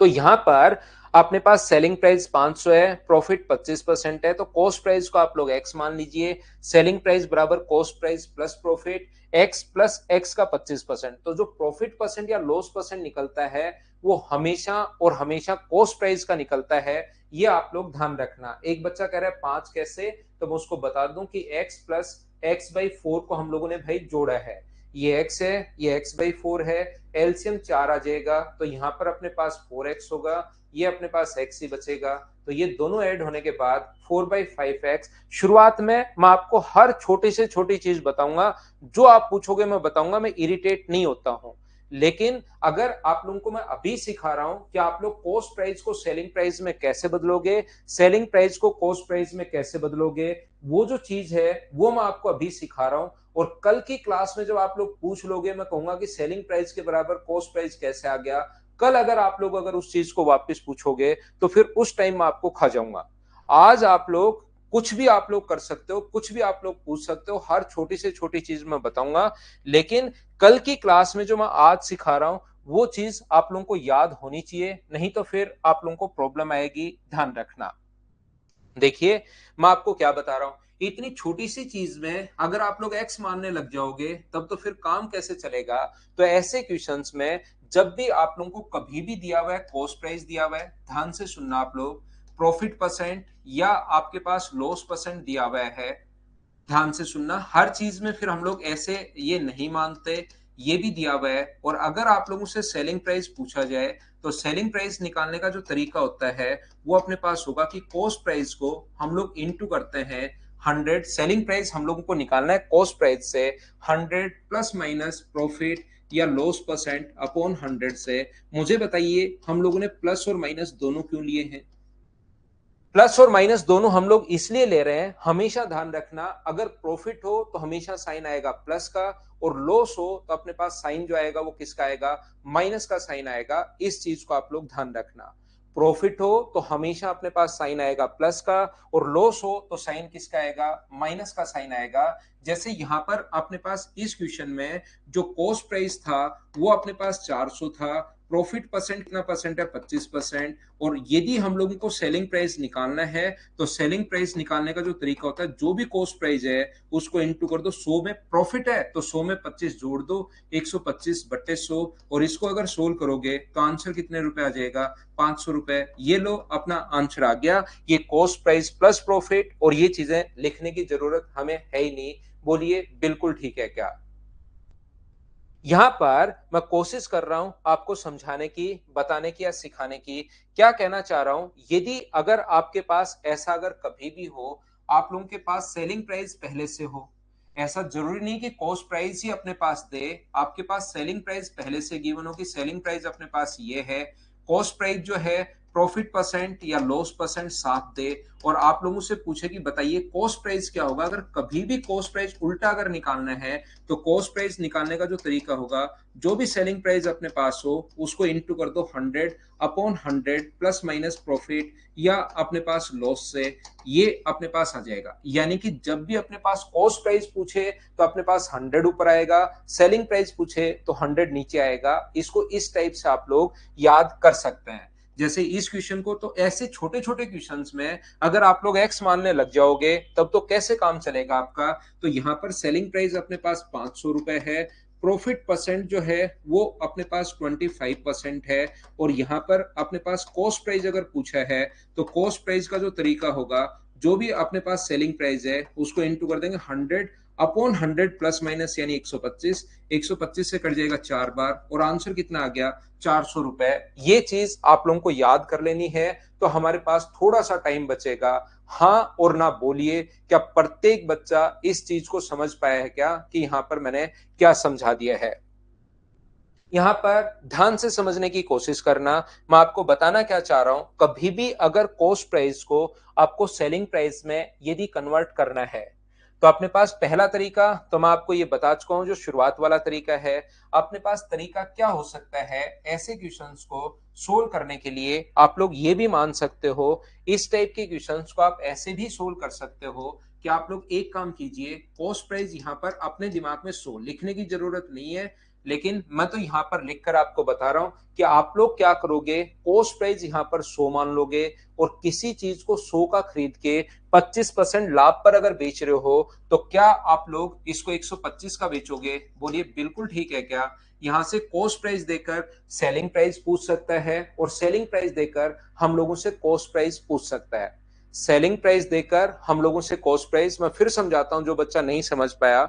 तो यहां पर अपने पास सेलिंग प्राइस 500 है, प्रॉफिट 25% है, तो कॉस्ट प्राइस को आप लोग एक्स मान लीजिए। सेलिंग प्राइस बराबर cost price plus profit, x plus x का 25%। तो जो प्रॉफिट परसेंट या लॉस परसेंट निकलता है वो हमेशा और हमेशा कॉस्ट प्राइस का निकलता है। ये आप लोग ध्यान रखना। एक बच्चा कह रहा है 5 कैसे, तो मैं उसको बता दूं कि एक्स प्लस x/4 को हम लोगों ने भाई जोड़ा है। ये x है, ये x/4 है, एलसीएम 4 आ जाएगा तो यहाँ पर अपने पास 4x होगा, ये अपने पास x ही बचेगा। तो ये दोनों ऐड होने के बाद 4/5x। शुरुआत में मैं आपको हर छोटी से छोटी चीज बताऊंगा, जो आप पूछोगे मैं बताऊंगा, मैं इरिटेट नहीं होता हूं। लेकिन अगर आप लोगों को मैं अभी सिखा रहा हूं कि आप लोग कॉस्ट प्राइस को सेलिंग प्राइस में कैसे बदलोगे, सेलिंग प्राइस को कॉस्ट प्राइस में कैसे बदलोगे, वो जो चीज है वो मैं आपको अभी सिखा रहा हूं। और कल की क्लास में जब आप लोग पूछ लोगे मैं कहूंगा कि सेलिंग प्राइस के बराबर कॉस्ट प्राइस कैसे आ गया। कल अगर आप लोग अगर उस चीज को वापस पूछोगे तो फिर उस टाइम मैं आपको खा जाऊंगा। आज आप लोग कुछ भी आप लोग कर सकते हो, कुछ भी आप लोग पूछ सकते हो, हर छोटी से छोटी चीज मैं बताऊंगा। लेकिन कल की क्लास में जो मैं आज सिखा रहा हूं वो चीज आप लोगों को याद होनी चाहिए, नहीं तो फिर आप लोगों को प्रॉब्लम आएगी। ध्यान रखना। देखिए मैं आपको क्या बता रहा हूं, इतनी छोटी सी चीज में अगर आप लोग एक्स मानने लग जाओगे तब तो फिर काम कैसे चलेगा। तो ऐसे क्वेश्चंस में जब भी आप लोगों को कभी भी दिया हुआ है कॉस्ट प्राइस दिया हुआ है, ध्यान से सुनना आप लोग, प्रॉफिट परसेंट या आपके पास लॉस परसेंट दिया हुआ है, ध्यान से सुनना, हर चीज में फिर हम लोग ऐसे ये नहीं मानते, ये भी दिया हुआ है। और अगर आप लोगों से सेलिंग प्राइस पूछा जाए तो सेलिंग प्राइस निकालने का जो तरीका होता है वो अपने पास होगा कि कॉस्ट प्राइस को हम लोग इनटू करते हैं 100। सेलिंग प्राइस हम लोगों को निकालना है कॉस्ट प्राइस से 100 प्लस माइनस प्रॉफिट या लॉस परसेंट अपॉन 100 से। मुझे बताइए हम लोगों ने प्लस और माइनस दोनों क्यों लिए हैं? प्लस और माइनस दोनों हम लोग इसलिए ले रहे हैं, हमेशा ध्यान रखना, अगर प्रॉफिट हो तो हमेशा साइन आएगा प्लस का, और लॉस हो तो अपने पास साइन जो आएगा वो किसका आएगा? माइनस का साइन आएगा। इस चीज को आप लोग ध्यान रखना। प्रॉफिट हो तो हमेशा अपने पास साइन आएगा प्लस का, और लॉस हो तो साइन किसका आएगा? माइनस का साइन आएगा। जैसे यहां पर अपने पास इस क्वेश्चन में जो कॉस्ट प्राइस था वो अपने पास 400 था, प्रॉफिट परसेंट कितना परसेंट है? 25%। और यदि हम लोगों को सेलिंग प्राइस निकालना है तो सेलिंग प्राइस निकालने का जो तरीका होता है, जो भी कॉस्ट प्राइस है उसको इनटू कर दो 100 में। प्रॉफिट है तो 100 में 25 जोड़ दो, 125 बट्टे 100, और इसको अगर सोल्व करोगे तो आंसर कितने रुपए आ जाएगा? 500 रुपए। ये लो अपना आंसर आ गया। ये कॉस्ट प्राइस प्लस प्रॉफिट, और ये चीजें लिखने की जरूरत हमें है ही नहीं। बोलिए बिल्कुल ठीक है क्या? यहां पर मैं कोशिश कर रहा हूं आपको समझाने की, बताने की या सिखाने की। क्या कहना चाह रहा हूं, यदि अगर आपके पास ऐसा अगर कभी भी हो, आप लोगों के पास सेलिंग प्राइस पहले से हो, ऐसा जरूरी नहीं कि कॉस्ट प्राइस ही अपने पास दे, आपके पास सेलिंग प्राइस पहले से गिवन हो कि सेलिंग प्राइस अपने पास ये है, कॉस्ट प्राइस जो है प्रॉफिट परसेंट या लॉस परसेंट साथ दे, और आप लोगों से पूछे कि बताइए कॉस्ट प्राइस क्या होगा। अगर कभी भी कॉस्ट प्राइस उल्टा अगर निकालना है तो कॉस्ट प्राइस निकालने का जो तरीका होगा, जो भी सेलिंग प्राइस अपने पास हो उसको इनटू कर दो 100 अपॉन 100 प्लस माइनस प्रॉफिट या अपने पास लॉस से, ये अपने पास आ जाएगा। यानी कि जब भी अपने पास कॉस्ट प्राइस पूछे तो अपने पास 100 ऊपर आएगा, सेलिंग प्राइस पूछे तो 100 नीचे आएगा। इसको इस टाइप से आप लोग याद कर सकते हैं। जैसे इस क्वेश्चन को, तो ऐसे छोटे छोटे क्वेश्चंस में अगर आप लोग एक्स मानने लग जाओगे तब तो कैसे काम चलेगा आपका। तो यहाँ पर सेलिंग प्राइस अपने पास 500 रुपए है, प्रॉफिट परसेंट जो है वो अपने पास 25% है, और यहाँ पर अपने पास कॉस्ट प्राइस अगर पूछा है तो कॉस्ट प्राइस का जो तरीका होगा, जो भी अपने पास सेलिंग प्राइस है उसको इनटू कर देंगे 100 अपॉन 100 प्लस माइनस यानी 125। 125 से कट जाएगा 4 बार, और आंसर कितना आ गया? 400 रुपए। ये चीज आप लोगों को याद कर लेनी है, तो हमारे पास थोड़ा सा टाइम बचेगा। हाँ और ना बोलिए, क्या प्रत्येक बच्चा इस चीज को समझ पाया है क्या कि यहां पर मैंने क्या समझा दिया है? यहां पर ध्यान से समझने की कोशिश करना। मैं आपको बताना क्या चाह रहा हूं, कभी भी अगर कॉस्ट प्राइस को आपको सेलिंग प्राइस में यदि कन्वर्ट करना है तो अपने पास पहला तरीका तो मैं आपको ये बता चुका हूं, जो शुरुआत वाला तरीका है। अपने पास तरीका क्या हो सकता है ऐसे क्वेश्चंस को सोल्व करने के लिए? आप लोग ये भी मान सकते हो, इस टाइप के क्वेश्चंस को आप ऐसे भी सोल्व कर सकते हो कि आप लोग एक काम कीजिए, कॉस्ट प्राइस यहां पर अपने दिमाग में सो लिखने की जरूरत नहीं है, लेकिन मैं तो यहां पर लिखकर आपको बता रहा हूं कि आप लोग क्या करोगे, कॉस्ट प्राइस यहां पर 100 मान लोगे, और किसी चीज को 100 का खरीद के 25% लाभ पर अगर बेच रहे हो तो क्या आप लोग इसको 125 का बेचोगे? बोलिए बिल्कुल ठीक है क्या? यहां से कॉस्ट प्राइस देकर सेलिंग प्राइस पूछ सकता है, और सेलिंग प्राइस देकर हम लोगों से कॉस्ट प्राइस पूछ सकता है। सेलिंग प्राइस देकर हम लोगों से कॉस्ट प्राइस, मैं फिर समझाता हूं जो बच्चा नहीं समझ पाया।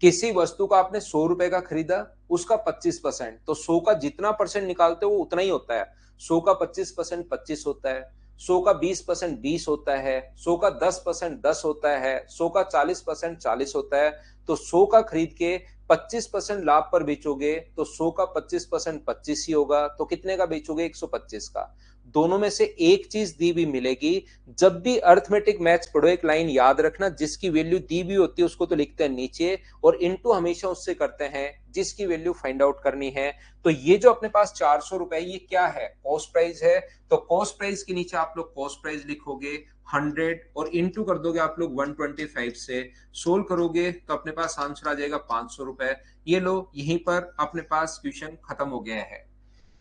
किसी वस्तु का आपने 100 रुपए का खरीदा, उसका 25%, तो 100 का जितना परसेंट निकालते हो वो उतना ही होता है। 100 का 25% 25 होता है, 100 का 20% 20 होता है, 100 का 10% 10 होता है, 100 का 40% 40 होता है। तो 100 का खरीद के 25% लाभ पर बेचोगे तो 100 का 25% 25 ही होगा, तो कितने का बेचोगे? 125 का। दोनों में से एक चीज दी भी मिलेगी। जब भी अर्थमेटिक मैथ्स पढ़ो एक लाइन याद रखना, जिसकी वैल्यू दी भी होती है उसको तो लिखते हैं नीचे, और इनटू हमेशा उससे करते हैं जिसकी वैल्यू फाइंड आउट करनी है। तो ये जो अपने पास 400 रुपए, ये क्या है? कॉस्ट प्राइस है। तो कॉस्ट प्राइस के नीचे आप लोग कॉस्ट प्राइस लिखोगे 100 और इनटू कर दोगे आप लोग 125 से, सोल्व करोगे तो अपने पास आंसर आ जाएगा 500 रुपए। ये लो, यहीं पर अपने पास क्वेश्चन खत्म हो गया है।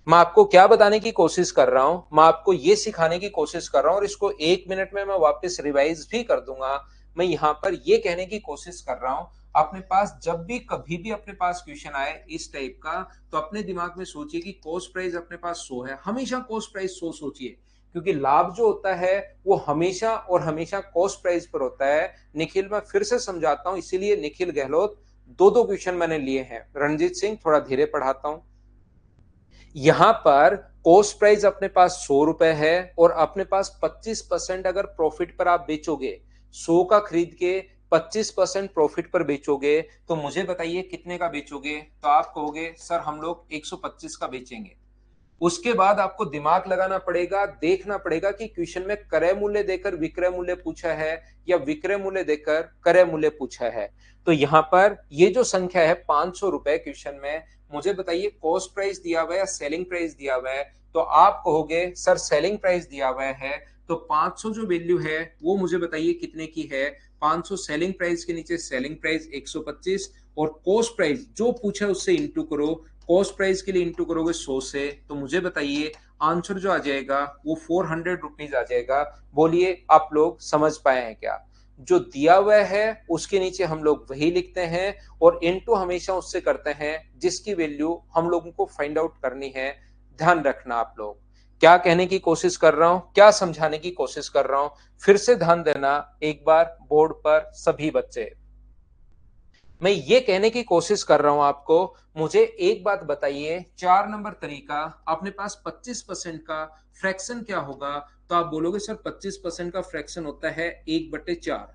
मैं आपको क्या बताने की कोशिश कर रहा हूं, मैं आपको ये सिखाने की कोशिश कर रहा हूं, और इसको 1 मिनट में मैं वापस रिवाइज भी कर दूंगा। मैं यहां पर ये कहने की कोशिश कर रहा हूं, अपने पास जब भी कभी भी अपने पास क्वेश्चन आए इस टाइप का, तो अपने दिमाग में सोचिए कि कॉस्ट प्राइस अपने पास 100 है, हमेशा कॉस्ट प्राइस 100 सोचिए, क्योंकि लाभ जो होता है वो हमेशा और हमेशा कॉस्ट प्राइस पर होता है। निखिल, मैं फिर से समझाता हूं, इसीलिए निखिल गहलोत दो दो क्वेश्चन मैंने लिए हैं। रणजीत सिंह, थोड़ा धीरे पढ़ाता हूं। यहां पर कॉस्ट प्राइस अपने पास 100 रुपए है और अपने पास 25% अगर प्रॉफिट पर आप बेचोगे, 100 का खरीद के 25% प्रॉफिट पर बेचोगे, तो मुझे बताइए कितने का बेचोगे? तो आप कहोगे सर हम लोग 125 का बेचेंगे। उसके बाद आपको दिमाग लगाना पड़ेगा, देखना पड़ेगा कि क्वेश्चन में क्रय मूल्य देकर विक्रय मूल्य पूछा है या विक्रय मूल्य देकर क्रय मूल्य पूछा है। तो यहां पर ये जो संख्या है 500 रुपए क्वेश्चन में, मुझे बताइए कॉस्ट प्राइस दिया हुआ है या सेलिंग प्राइस दिया हुआ है? तो आप कहोगे सर सेलिंग प्राइस दिया हुआ है, तो 500 जो वैल्यू है वो मुझे बताइए कितने की है? 500 सेलिंग प्राइस के नीचे सेलिंग प्राइस 125 और कॉस्ट प्राइस जो पूछा उससे इंटू करो। कॉस्ट प्राइस के लिए इंटू करोगे 100 से, तो मुझे बताइए आंसर जो आ जाएगा वो 400 रुपीज आ जाएगा। बोलिए आप लोग समझ पाए हैं क्या? जो दिया हुआ है उसके नीचे हम लोग वही लिखते हैं और इनटू हमेशा उससे करते हैं जिसकी वैल्यू हम लोगों को फाइंड आउट करनी है। ध्यान रखना आप लोग, क्या कहने की कोशिश कर रहा हूं, क्या समझाने की कोशिश कर रहा हूं, फिर से ध्यान देना एक बार बोर्ड पर सभी बच्चे। मैं ये कहने की कोशिश कर रहा हूं आपको, मुझे एक बात बताइए, 4 नंबर तरीका, अपने पास 25% का फ्रैक्शन क्या होगा? तो आप बोलोगे सर 25% का फ्रैक्शन होता है 1/4।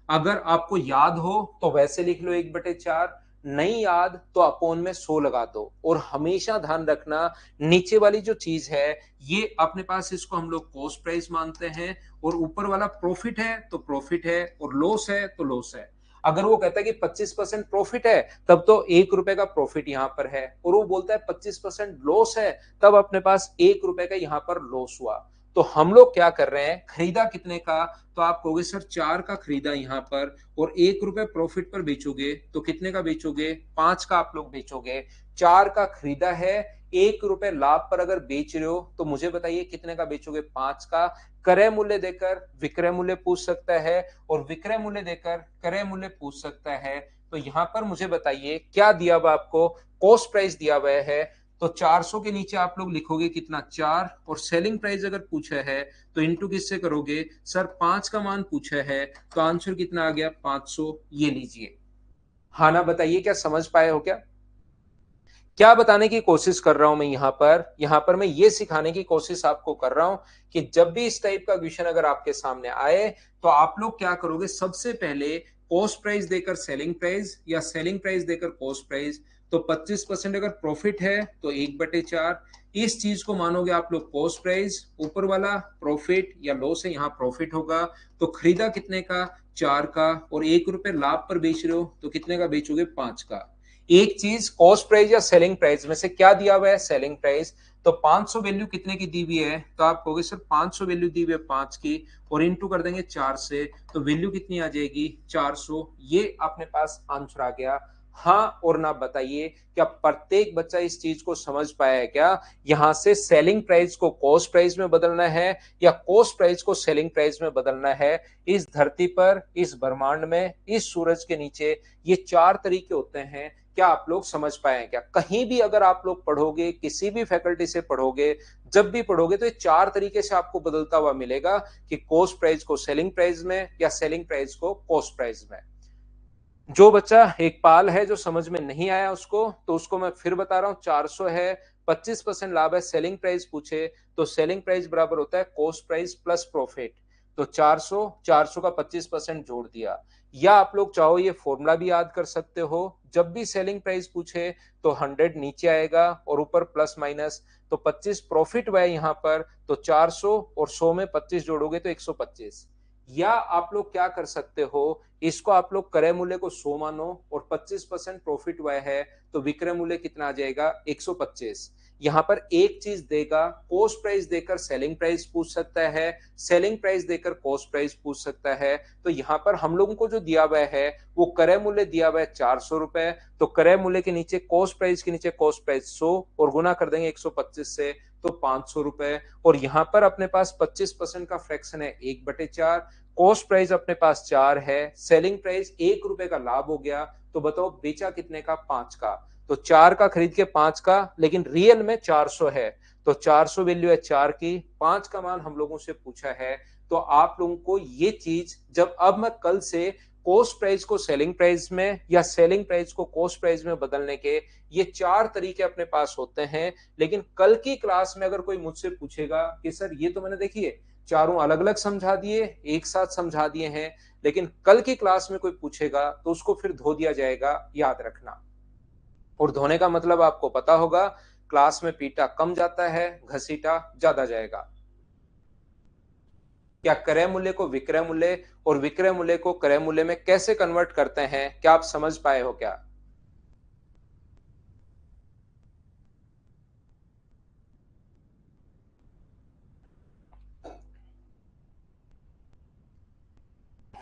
अगर आपको याद हो तो वैसे लिख लो 1/4, नहीं याद तो अपोन में 100 लगा दो। और हमेशा ध्यान रखना नीचे वाली जो चीज है ये अपने पास इसको हम लोग कॉस्ट प्राइस मानते हैं और ऊपर वाला प्रॉफिट है तो प्रॉफिट है और लॉस है तो लॉस है। अगर वो कहता है कि 25% प्रॉफिट है तब तो 1 रुपए का प्रॉफिट यहां पर है, और वो बोलता है 25% लॉस है तब अपने पास 1 रुपए का यहां पर लॉस हुआ। तो हम लोग क्या कर रहे हैं, खरीदा कितने का? तो आप कहोगे सर 4 का खरीदा यहां पर, और 1 रुपए प्रॉफिट पर बेचोगे तो कितने का बेचोगे? 5 का आप लोग बेचोगे। 4 का खरीदा है, 1 रुपए लाभ पर अगर बेच रहे हो तो मुझे बताइए कितने का बेचोगे? 5 का। क्रय मूल्य देकर विक्रय मूल्य पूछ सकता है और विक्रय मूल्य देकर क्रय मूल्य पूछ सकता है। तो यहां पर मुझे बताइए क्या दिया हुआ आपको? कॉस्ट प्राइस दिया हुआ है, तो 400 के नीचे आप लोग लिखोगे कितना? 4, और सेलिंग प्राइस अगर पूछा है तो इंटू किससे करोगे? सर 5 का मान पूछा है तो आंसर कितना आ गया? 500। ये लीजिए। हाँ ना, बताइए क्या समझ पाए हो क्या? क्या बताने की कोशिश कर रहा हूं मैं यहां पर मैं ये सिखाने की कोशिश आपको कर रहा हूं कि जब भी इस टाइप का क्वेश्चन अगर आपके सामने आए तो आप लोग क्या करोगे? सबसे पहले कॉस्ट प्राइस देकर सेलिंग प्राइस या सेलिंग प्राइस देकर कॉस्ट प्राइस। तो 25% अगर प्रॉफिट है तो 1/4, इस चीज को मानोगे आप लोग कॉस्ट प्राइस, ऊपर वाला प्रॉफिट या लॉस है यहां प्रॉफिट होगा। तो खरीदा कितने का? 4 का, और 1 रुपए लाभ पर बेच रहे हो तो कितने का बेचोगे? 5 का। एक चीज कॉस्ट प्राइस या सेलिंग प्राइस में से क्या दिया हुआ है? Selling price. तो 500 वैल्यू कितने की दी हुई है? तो आप कहोगे सर 500 वैल्यू दी हुई है 5 की, और इंटू कर देंगे 4 से, तो वैल्यू कितनी आ जाएगी? 400। ये अपने पास आंसर आ गया। हाँ और ना बताइए, क्या प्रत्येक बच्चा इस चीज को समझ पाया है क्या? यहां से सेलिंग प्राइस को कॉस्ट प्राइस में बदलना है या कॉस्ट प्राइस को सेलिंग प्राइस में बदलना है। इस धरती पर, इस ब्रह्मांड में, इस सूरज के नीचे ये 4 तरीके होते हैं। क्या आप लोग समझ पाए हैं क्या? कहीं भी अगर आप लोग पढ़ोगे, किसी भी फैकल्टी से पढ़ोगे, जब भी पढ़ोगे तो ये 4 तरीके से आपको बदलता हुआ मिलेगा कि कॉस्ट प्राइस को सेलिंग प्राइस में या सेलिंग प्राइस को कॉस्ट प्राइस में। जो बच्चा एक पाल है जो समझ में नहीं आया उसको, तो उसको मैं फिर बता रहा हूं, 400 है, 25% लाभ है, सेलिंग प्राइस पूछे तो सेलिंग प्राइस बराबर होता है कॉस्ट प्राइस प्लस प्रॉफिट। तो 400 का 25% जोड़ दिया। या आप लोग चाहो ये फॉर्मूला भी याद कर सकते हो, जब भी सेलिंग प्राइस पूछे तो 100 नीचे आएगा और ऊपर प्लस माइनस, तो 25 प्रॉफिट हुआ है यहाँ पर, तो 400 और 100 में 25 जोड़ोगे तो 125। या आप लोग क्या कर सकते हो, इसको आप लोग क्रय मूल्य को 100 मानो और 25% प्रॉफिट हुआ है तो विक्रय मूल्य कितना आ जाएगा? 125। यहां पर एक चीज देगा, कॉस्ट प्राइस देकर सेलिंग प्राइस पूछ सकता है, सेलिंग प्राइस देकर कॉस्ट प्राइस पूछ सकता है। तो यहां पर हम लोगों को जो दिया हुआ है वो क्रय मूल्य दिया हुआ है 400 रुपए, तो क्रय मूल्य के नीचे कॉस्ट प्राइस के नीचे कॉस्ट प्राइस 100 और गुना कर देंगे 125 से, तो 500 रुपए। और यहां पर अपने पास 25% का फ्रैक्शन है 1/4, कॉस्ट प्राइस अपने पास 4 है, सेलिंग प्राइस 1 रुपए का लाभ हो गया, तो बताओ बेचा कितने का? 5 का। तो 4 का खरीद के 5 का, लेकिन रियल में 400 है, तो 400 वैल्यू है 4 की, 5 का मान हम लोगों से पूछा है। तो आप लोगों को ये चीज, जब अब मैं कल से कॉस्ट प्राइस को सेलिंग प्राइस में या सेलिंग प्राइस को कॉस्ट प्राइस में बदलने के ये 4 तरीके अपने पास होते हैं। लेकिन कल की क्लास में अगर कोई मुझसे पूछेगा कि सर ये तो मैंने देखिए चारों अलग अलग समझा दिए, एक साथ समझा दिए हैं, लेकिन कल की क्लास में कोई पूछेगा तो उसको फिर धो दिया जाएगा, याद रखना। और धोने का मतलब आपको पता होगा, क्लास में पीटा कम जाता है, घसीटा ज्यादा जाएगा। क्या क्रय मूल्य को विक्रय मूल्य और विक्रय मूल्य को क्रय मूल्य में कैसे कन्वर्ट करते हैं, क्या आप समझ पाए हो क्या?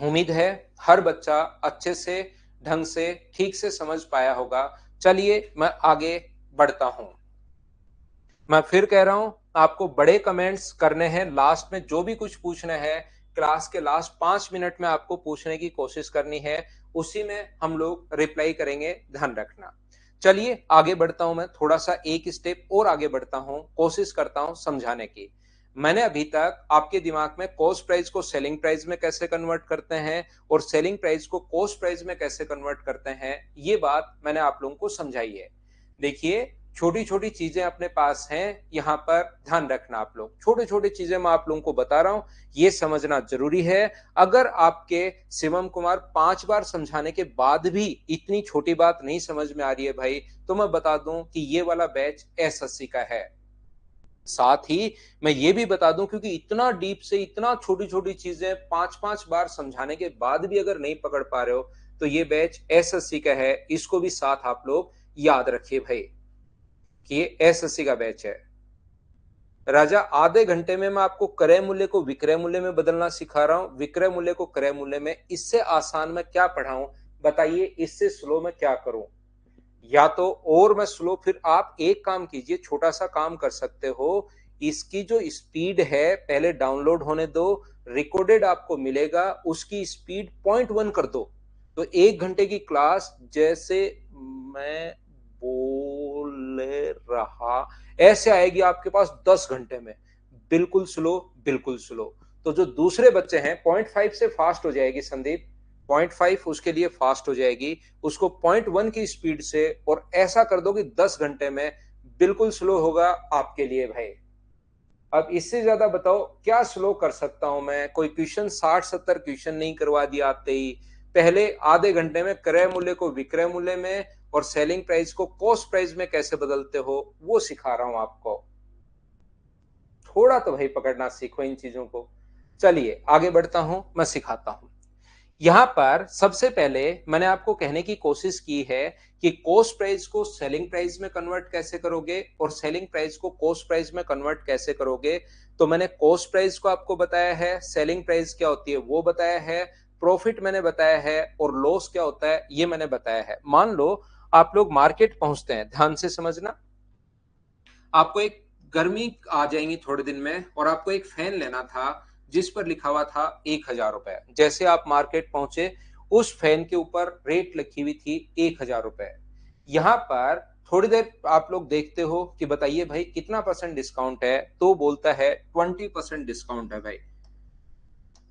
उम्मीद है हर बच्चा अच्छे से, ढंग से, ठीक से समझ पाया होगा। चलिए मैं आगे बढ़ता हूं। मैं फिर कह रहा हूं, आपको बड़े कमेंट्स करने हैं लास्ट में, जो भी कुछ पूछना है क्लास के लास्ट 5 मिनट में आपको पूछने की कोशिश करनी है, उसी में हम लोग रिप्लाई करेंगे, ध्यान रखना। चलिए आगे बढ़ता हूं, मैं थोड़ा सा एक स्टेप और आगे बढ़ता हूं, कोशिश करता हूं समझाने की। मैंने अभी तक आपके दिमाग में कॉस्ट प्राइस को सेलिंग प्राइस में कैसे कन्वर्ट करते हैं और सेलिंग प्राइस को कॉस्ट प्राइस में कैसे कन्वर्ट करते हैं, ये बात मैंने आप लोगों को समझाई है। देखिए छोटी छोटी चीजें अपने पास हैं, यहां पर ध्यान रखना। आप लोग छोटी छोटी चीजें मैं आप लोगों को बता रहा हूं, ये समझना जरूरी है। अगर आपके शिवम कुमार 5 बार समझाने के बाद भी इतनी छोटी बात नहीं समझ में आ रही है भाई, तो मैं बता दूं कि ये वाला बैच एसएससी का है। साथ ही मैं ये भी बता दूं, क्योंकि इतना डीप से इतना छोटी छोटी चीजें 5-5 बार समझाने के बाद भी अगर नहीं पकड़ पा रहे हो, तो ये बैच एसएससी का है, इसको भी साथ आप लोग याद रखिए भाई कि ये एसएससी का बैच है। राजा आधे घंटे में मैं आपको क्रय मूल्य को विक्रय मूल्य में बदलना सिखा रहा हूं, विक्रय मूल्य को क्रय मूल्य में। इससे आसान मैं क्या पढ़ाऊं बताइए, इससे स्लो मैं क्या करूं? या तो और मैं स्लो, फिर आप एक काम कीजिए, छोटा सा काम कर सकते हो। इसकी जो स्पीड है पहले डाउनलोड होने दो, रिकॉर्डेड आपको मिलेगा, उसकी स्पीड 0.1 कर दो। तो 1 घंटे की क्लास जैसे मैं बोल रहा ऐसे आएगी आपके पास 10 घंटे में, बिल्कुल स्लो, बिल्कुल स्लो। तो जो दूसरे बच्चे हैं 0.5 से फास्ट हो जाएगी संदीप, 0.5 उसके लिए फास्ट हो जाएगी, उसको 0.1 की स्पीड से, और ऐसा कर दो कि 10 घंटे में बिल्कुल स्लो होगा आपके लिए भाई। अब इससे ज्यादा बताओ क्या स्लो कर सकता हूं मैं? कोई क्वेश्चन 60-70 क्वेश्चन नहीं करवा दिया आते ही, पहले आधे घंटे में क्रय मूल्य को विक्रय मूल्य में और सेलिंग प्राइस को कॉस्ट प्राइस में कैसे बदलते हो वो सिखा रहा हूं आपको। थोड़ा तो भाई पकड़ना सीखो इन चीजों को। चलिए आगे बढ़ता हूं, मैं सिखाता हूं। यहां पर सबसे पहले मैंने आपको कहने की कोशिश की है कि कॉस्ट प्राइस को सेलिंग प्राइस में कन्वर्ट कैसे करोगे और सेलिंग प्राइस को कॉस्ट प्राइस में कन्वर्ट कैसे करोगे। तो मैंने कॉस्ट प्राइस को आपको बताया है, सेलिंग प्राइस क्या होती है वो बताया है, प्रॉफिट मैंने बताया है, और लॉस क्या होता है ये मैंने बताया है। मान लो आप लोग मार्केट पहुंचते हैं, ध्यान से समझना, आपको एक गर्मी आ जाएंगी थोड़े दिन में और आपको एक फैन लेना था जिस पर लिखा हुआ था 1,000 रुपए। जैसे आप मार्केट पहुंचे, उस फैन के ऊपर रेट लिखी हुई थी 1,000 रुपए। यहां पर थोड़ी देर आप लोग देखते हो कि बताइए भाई कितना परसेंट डिस्काउंट है, तो बोलता है 20% डिस्काउंट है भाई।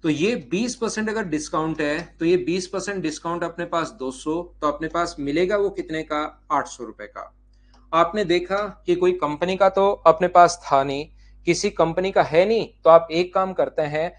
तो ये 20% अगर डिस्काउंट है, तो ये 20% डिस्काउंट अपने पास 200, तो अपने पास मिलेगा वो कितने का? 800 रुपए का। आपने देखा कि कोई कंपनी का तो अपने पास था नहीं, किसी कंपनी का है नहीं, तो आप एक काम करते हैं,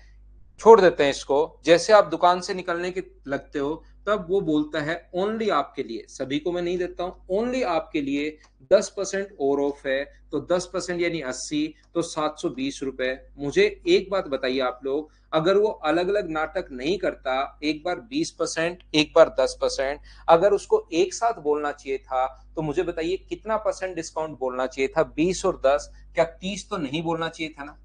छोड़ देते हैं इसको। जैसे आप दुकान से निकलने के लगते हो, तब वो बोलता है ओनली आपके लिए, सभी को मैं नहीं देता हूं, ओनली आपके लिए 10% और ऑफ है। तो 10% यानी 80, तो 720 रुपए। मुझे एक बात बताइए आप लोग, अगर वो अलग अलग नाटक नहीं करता, एक बार 20%, एक बार 10%, अगर उसको एक साथ बोलना चाहिए था, तो मुझे बताइए कितना परसेंट डिस्काउंट बोलना चाहिए था? 20 और 10, क्या 30 तो नहीं बोलना चाहिए था ना?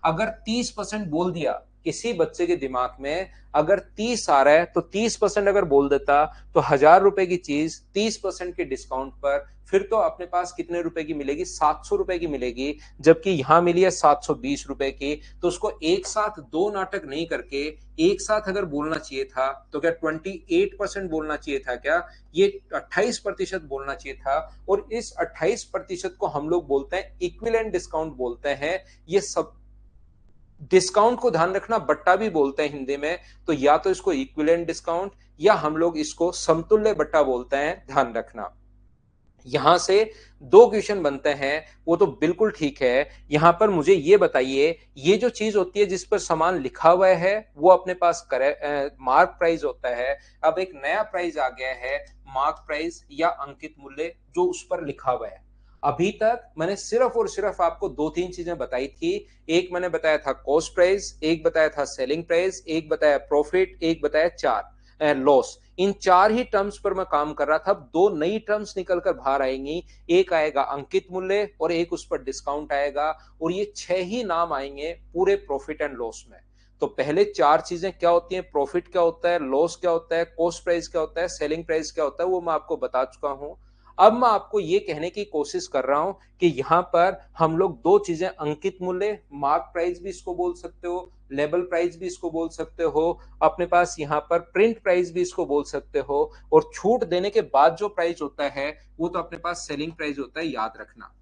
अगर 30% बोल दिया किसी बच्चे के दिमाग में अगर 30 आ रहा है तो 30% अगर बोल देता तो 1,000 रुपए की चीज 30% के डिस्काउंट पर फिर तो अपने पास कितने रुपए की मिलेगी, 700 रुपए की मिलेगी, जबकि यहां मिली है 720 रुपए की। तो उसको एक साथ दो नाटक नहीं करके एक साथ अगर बोलना चाहिए था तो क्या 28% बोलना चाहिए था, क्या ये 28% बोलना चाहिए था। और इस 28% को हम लोग बोलते हैं इक्विवेलेंट डिस्काउंट बोलते हैं। ये सब डिस्काउंट को ध्यान रखना बट्टा भी बोलते हैं हिंदी में, तो या तो इसको इक्विवेलेंट डिस्काउंट या हम लोग इसको समतुल्य बट्टा बोलते हैं, ध्यान रखना। यहां से दो क्वेश्चन बनते हैं, वो तो बिल्कुल ठीक है। यहां पर मुझे ये बताइए, ये जो चीज होती है जिस पर सामान लिखा हुआ है वो अपने पास मार्क प्राइस होता है। अब एक नया प्राइस आ गया है, मार्क प्राइस या अंकित मूल्य, जो उस पर लिखा हुआ है। अभी तक मैंने सिर्फ और सिर्फ आपको दो तीन चीजें बताई थी। एक मैंने बताया था कॉस्ट प्राइस, एक बताया था सेलिंग प्राइस, एक बताया प्रॉफिट, एक बताया चार लॉस। इन चार ही टर्म्स पर मैं काम कर रहा था। अब दो नई टर्म्स निकलकर बाहर आएंगी, एक आएगा अंकित मूल्य और एक उस पर डिस्काउंट आएगा, और ये छह ही नाम आएंगे पूरे प्रॉफिट एंड लॉस में। तो पहले चार चीजें क्या होती हैं, प्रॉफिट क्या होता है, लॉस क्या होता है, कॉस्ट प्राइस क्या होता है, सेलिंग प्राइस क्या होता है, वो मैं आपको बता चुका हूं। अब मैं आपको ये कहने की कोशिश कर रहा हूं कि यहां पर हम लोग दो चीजें, अंकित मूल्य, मार्क प्राइस भी इसको बोल सकते हो, लेबल प्राइस भी इसको बोल सकते हो, अपने पास यहाँ पर प्रिंट प्राइस भी इसको बोल सकते हो, और छूट देने के बाद जो प्राइस होता है वो तो अपने पास सेलिंग प्राइस होता है, याद रखना।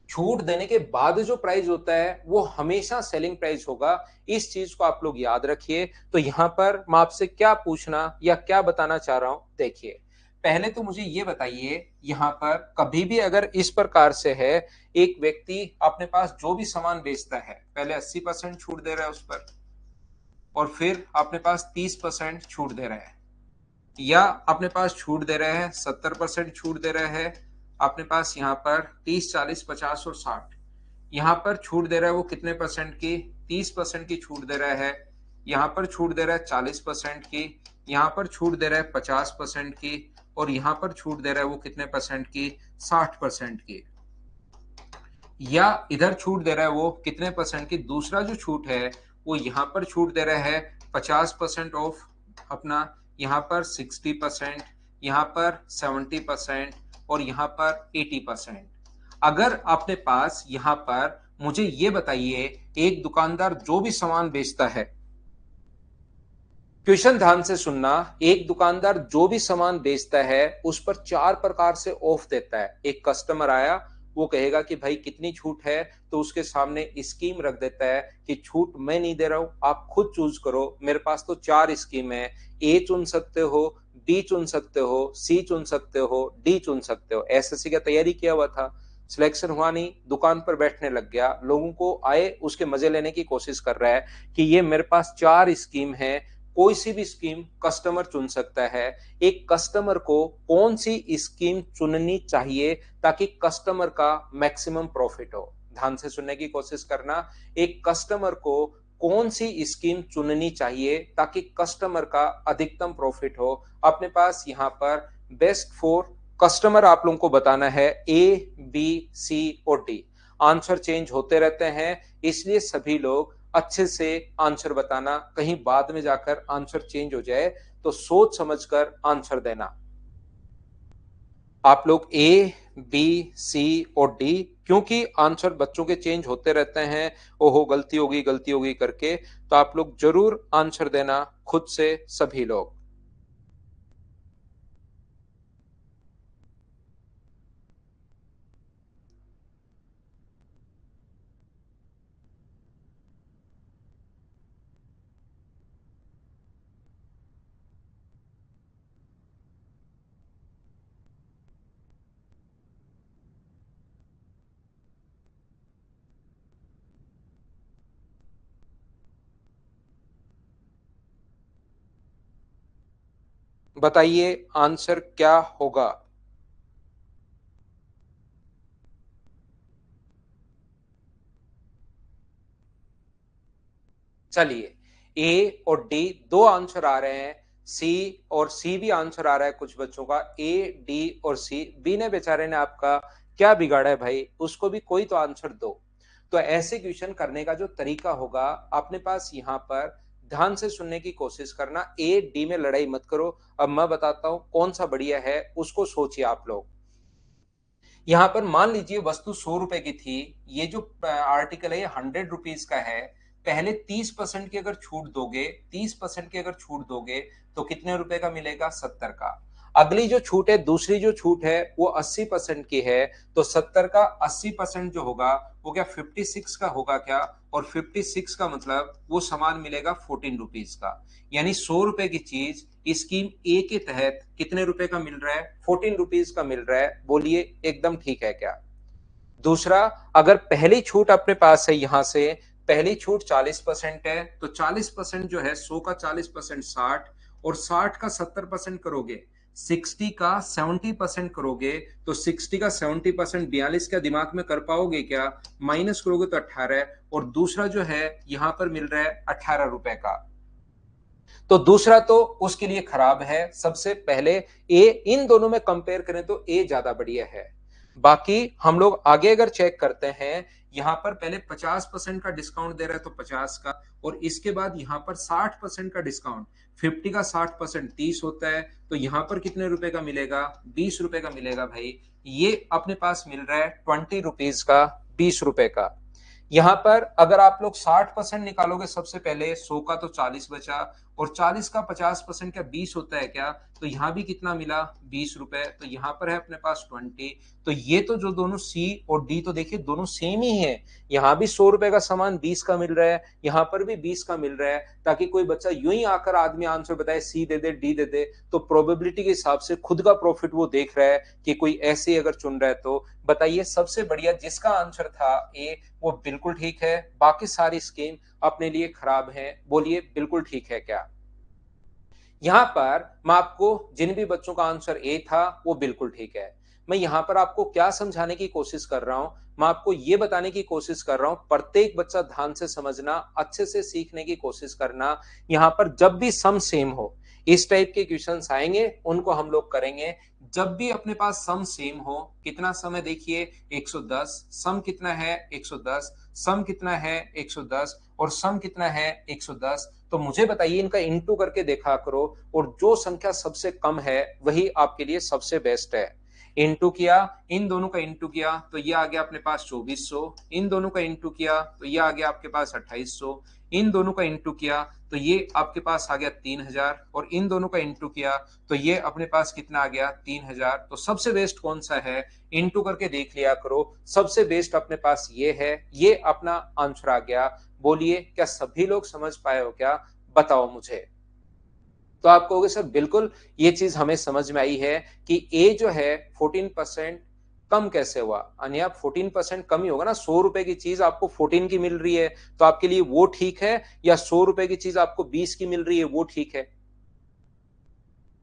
छूट देने के बाद जो प्राइस होता है वो हमेशा सेलिंग प्राइस होगा, इस चीज को आप लोग याद रखिए। तो यहां पर मैं आपसे क्या पूछना या क्या बताना चाह रहा हूं, देखिए। पहले तो मुझे ये बताइए, यहां पर कभी भी अगर इस प्रकार से है, एक व्यक्ति अपने पास जो भी सामान बेचता है पहले 80% छूट दे रहा है उस पर, और फिर अपने पास 30% छूट दे रहा है, या अपने पास छूट दे रहे हैं 70% छूट दे रहे हैं, अपने पास यहाँ पर 30, 40, 50 और 60, यहाँ पर छूट दे रहा है वो कितने परसेंट की, 30% की छूट दे रहा है, यहाँ पर छूट दे रहा है 40% की, यहाँ पर छूट दे रहा है 50% की, और यहाँ पर छूट दे रहा है वो कितने परसेंट की, 60% की, या इधर छूट दे रहा है वो कितने परसेंट की, दूसरा जो छूट है वो यहाँ पर छूट दे रहा है 50% ऑफ अपना, यहाँ पर 60%, यहाँ पर 70% और यहाँ पर 80%। अगर आपने पास यहाँ पर, मुझे ये बताइए, एक दुकानदार जो भी सामान बेचता है, क्वेश्चन ध्यान से सुनना, एक दुकानदार जो भी सामान बेचता है उस पर चार प्रकार से ऑफ देता है। एक कस्टमर आया, वो कहेगा कि भाई कितनी छूट है, तो उसके सामने स्कीम रख देता है कि छूट मैं नहीं दे रहा हूं, आप खुद चूज करो, मेरे पास तो चार स्कीम है, ए चुन सकते हो, बी चुन सकते हो, सी चुन सकते हो, डी चुन सकते हो। एसएससी का तैयारी किया हुआ था, सिलेक्शन हुआ नहीं, दुकान पर बैठने लग गया, लोगों को आए उसके मजे लेने की कोशिश कर रहा है कि ये मेरे पास चार स्कीम है, कोई सी भी स्कीम कस्टमर चुन सकता है। एक कस्टमर को कौन सी स्कीम चुननी चाहिए ताकि कस्टमर का मैक्सिमम प्रॉफिट हो, ध्यान से सुनने की कोशिश करना। एक कस्टमर को कौन सी स्कीम चुननी चाहिए ताकि कस्टमर का अधिकतम प्रॉफिट हो। अपने पास यहाँ पर बेस्ट फोर कस्टमर आप लोगों को बताना है, ए बी सी और डी। आंसर चेंज होते रहते हैं, इसलिए सभी लोग अच्छे से आंसर बताना, कहीं बाद में जाकर आंसर चेंज हो जाए तो सोच समझकर आंसर देना। आप लोग ए बी सी और डी, क्योंकि आंसर बच्चों के चेंज होते रहते हैं, ओहो गलती होगी करके, तो आप लोग जरूर आंसर देना खुद से सभी लोग। बताइए आंसर क्या होगा। चलिए, ए और डी दो आंसर आ रहे हैं, सी और सी भी आंसर आ रहा है कुछ बच्चों का, ए डी और सी। बी ने बेचारे ने आपका क्या बिगाड़ा है भाई, उसको भी कोई तो आंसर दो। तो ऐसे क्वेश्चन करने का जो तरीका होगा अपने पास यहाँ पर ध्यान से सुनने की कोशिश करना, ए डी में लड़ाई मत करो। अब मैं बताता हूं कौन सा बढ़िया है, उसको सोचिए आप लोग। यहाँ पर मान लीजिए वस्तु 100 रुपए की थी, ये जो आर्टिकल है ये 100 रुपीज का है। पहले 30% की अगर छूट दोगे, 30% की अगर छूट दोगे तो कितने रुपए का मिलेगा? 70 का। अगली जो छूट है, दूसरी जो छूट है वो 80% की है, तो 70 का 80% जो होगा वो क्या 56 का होगा क्या? और 56 का मतलब वो सामान मिलेगा 14 रुपीज का। यानी 100 रुपए की चीज स्कीम ए के तहत कितने रुपए का मिल रहा है? 14 रुपीज का मिल रहा है। बोलिए एकदम ठीक है क्या? दूसरा, अगर पहली छूट अपने पास है, यहां से पहली छूट 40% है, तो 40% जो है 100 का 40% 60, और 60 का 70% करोगे, 60 का 70% करोगे, तो 60 का 70% 42 का दिमाग में कर पाओगे क्या? माइनस करोगे तो 18। और दूसरा जो है यहां पर मिल रहा है 18 रुपए का। तो दूसरा तो उसके लिए खराब है। सबसे पहले ए, इन दोनों में कंपेयर करें तो ए ज्यादा बढ़िया है। बाकी हम लोग आगे अगर चेक करते हैं, यहां पर पहले 50% का डिस्काउंट दे रहा है तो 50 का, और इसके बाद यहां पर 60% का डिस्काउंट, 50 का 60% 30 होता है, तो यहां पर कितने रुपए का मिलेगा? 20 रुपए का मिलेगा भाई। ये अपने पास मिल रहा है 20 रुपीज का, 20 रुपए का। यहां पर अगर आप लोग 60% निकालोगे, सबसे पहले 100 का तो 40 बचा, और 40 का 50% क्या 20 होता है क्या? तो यहां भी कितना मिला? 20 रुपए। तो यहां पर है अपने पास 20। तो ये तो जो दोनों सी और डी तो देखिए दोनों सेम ही है। यहां भी 100 रुपए का सामान 20 का मिल रहा है, यहां पर भी 20 का मिल रहा है, ताकि कोई बच्चा यूं ही आकर आदमी आंसर बताए सी दे दे डी दे दे, तो प्रोबेबिलिटी के हिसाब से खुद का प्रॉफिट वो देख रहा है कि कोई ऐसे अगर चुन रहा है। तो बताइए सबसे बढ़िया जिसका आंसर था ए, वो बिल्कुल ठीक है। बाकी सारी स्कीम अपने लिए खराब है। बोलिए बिल्कुल ठीक है क्या? यहां पर मैं आपको, जिन भी बच्चों का आंसर ए था वो बिल्कुल ठीक है, मैं यहां पर आपको क्या समझाने की कोशिश कर रहा हूं? मैं आपको यह बताने की कोशिश कर रहा हूं, प्रत्येक बच्चा ध्यान से समझना, अच्छे से सीखने की कोशिश करना। यहां पर जब भी सम सेम हो, इस टाइप के क्वेश्चंस आएंगे, उनको हम लोग करेंगे। जब भी अपने पास सम सेम हो, कितना सम है देखिए 110, सम कितना है 110, सम कितना है 110, और सम कितना है 110। तो मुझे बताइए इनका इंटू करके देखा करो, और जो संख्या सबसे कम है वही आपके लिए सबसे बेस्ट है। इंटू किया, इन दोनों का इंटू किया तो ये आ गया अपने पास 2400, इन दोनों का इंटू किया तो ये आ गया आपके पास 2800, इन दोनों का इंटू किया तो ये आपके पास आ गया 3000, और इन दोनों का इंटू किया तो ये अपने पास कितना आ गया 3000। तो सबसे बेस्ट कौन सा है? इंटू करके देख लिया करो। सबसे बेस्ट अपने पास ये है, ये अपना आंसर आ गया। बोलिए क्या सभी लोग समझ पाए हो क्या? बताओ मुझे। तो आप कहोगे सर बिल्कुल ये चीज हमें समझ में आई है कि ए जो है 14% कम कैसे हुआ? यानी आप 14% कम ही होगा ना। 100 रुपए की चीज आपको 14 की मिल रही है, तो आपके लिए वो ठीक है, या 100 रुपए की चीज आपको 20 की मिल रही है वो ठीक है?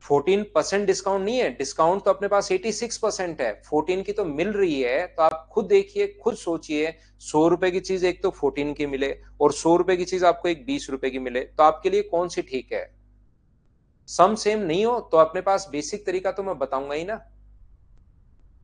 14% डिस्काउंट नहीं है, डिस्काउंट तो अपने पास 86% है, 14 की तो मिल रही है। तो आप खुद देखिए, खुद सोचिए, 100 रुपए की चीज एक तो 14 की मिले, और 100 रुपए की चीज आपको एक 20 रुपए की मिले, तो आपके लिए कौन सी ठीक है? सम सेम नहीं हो तो अपने पास बेसिक तरीका तो मैं बताऊंगा ही ना।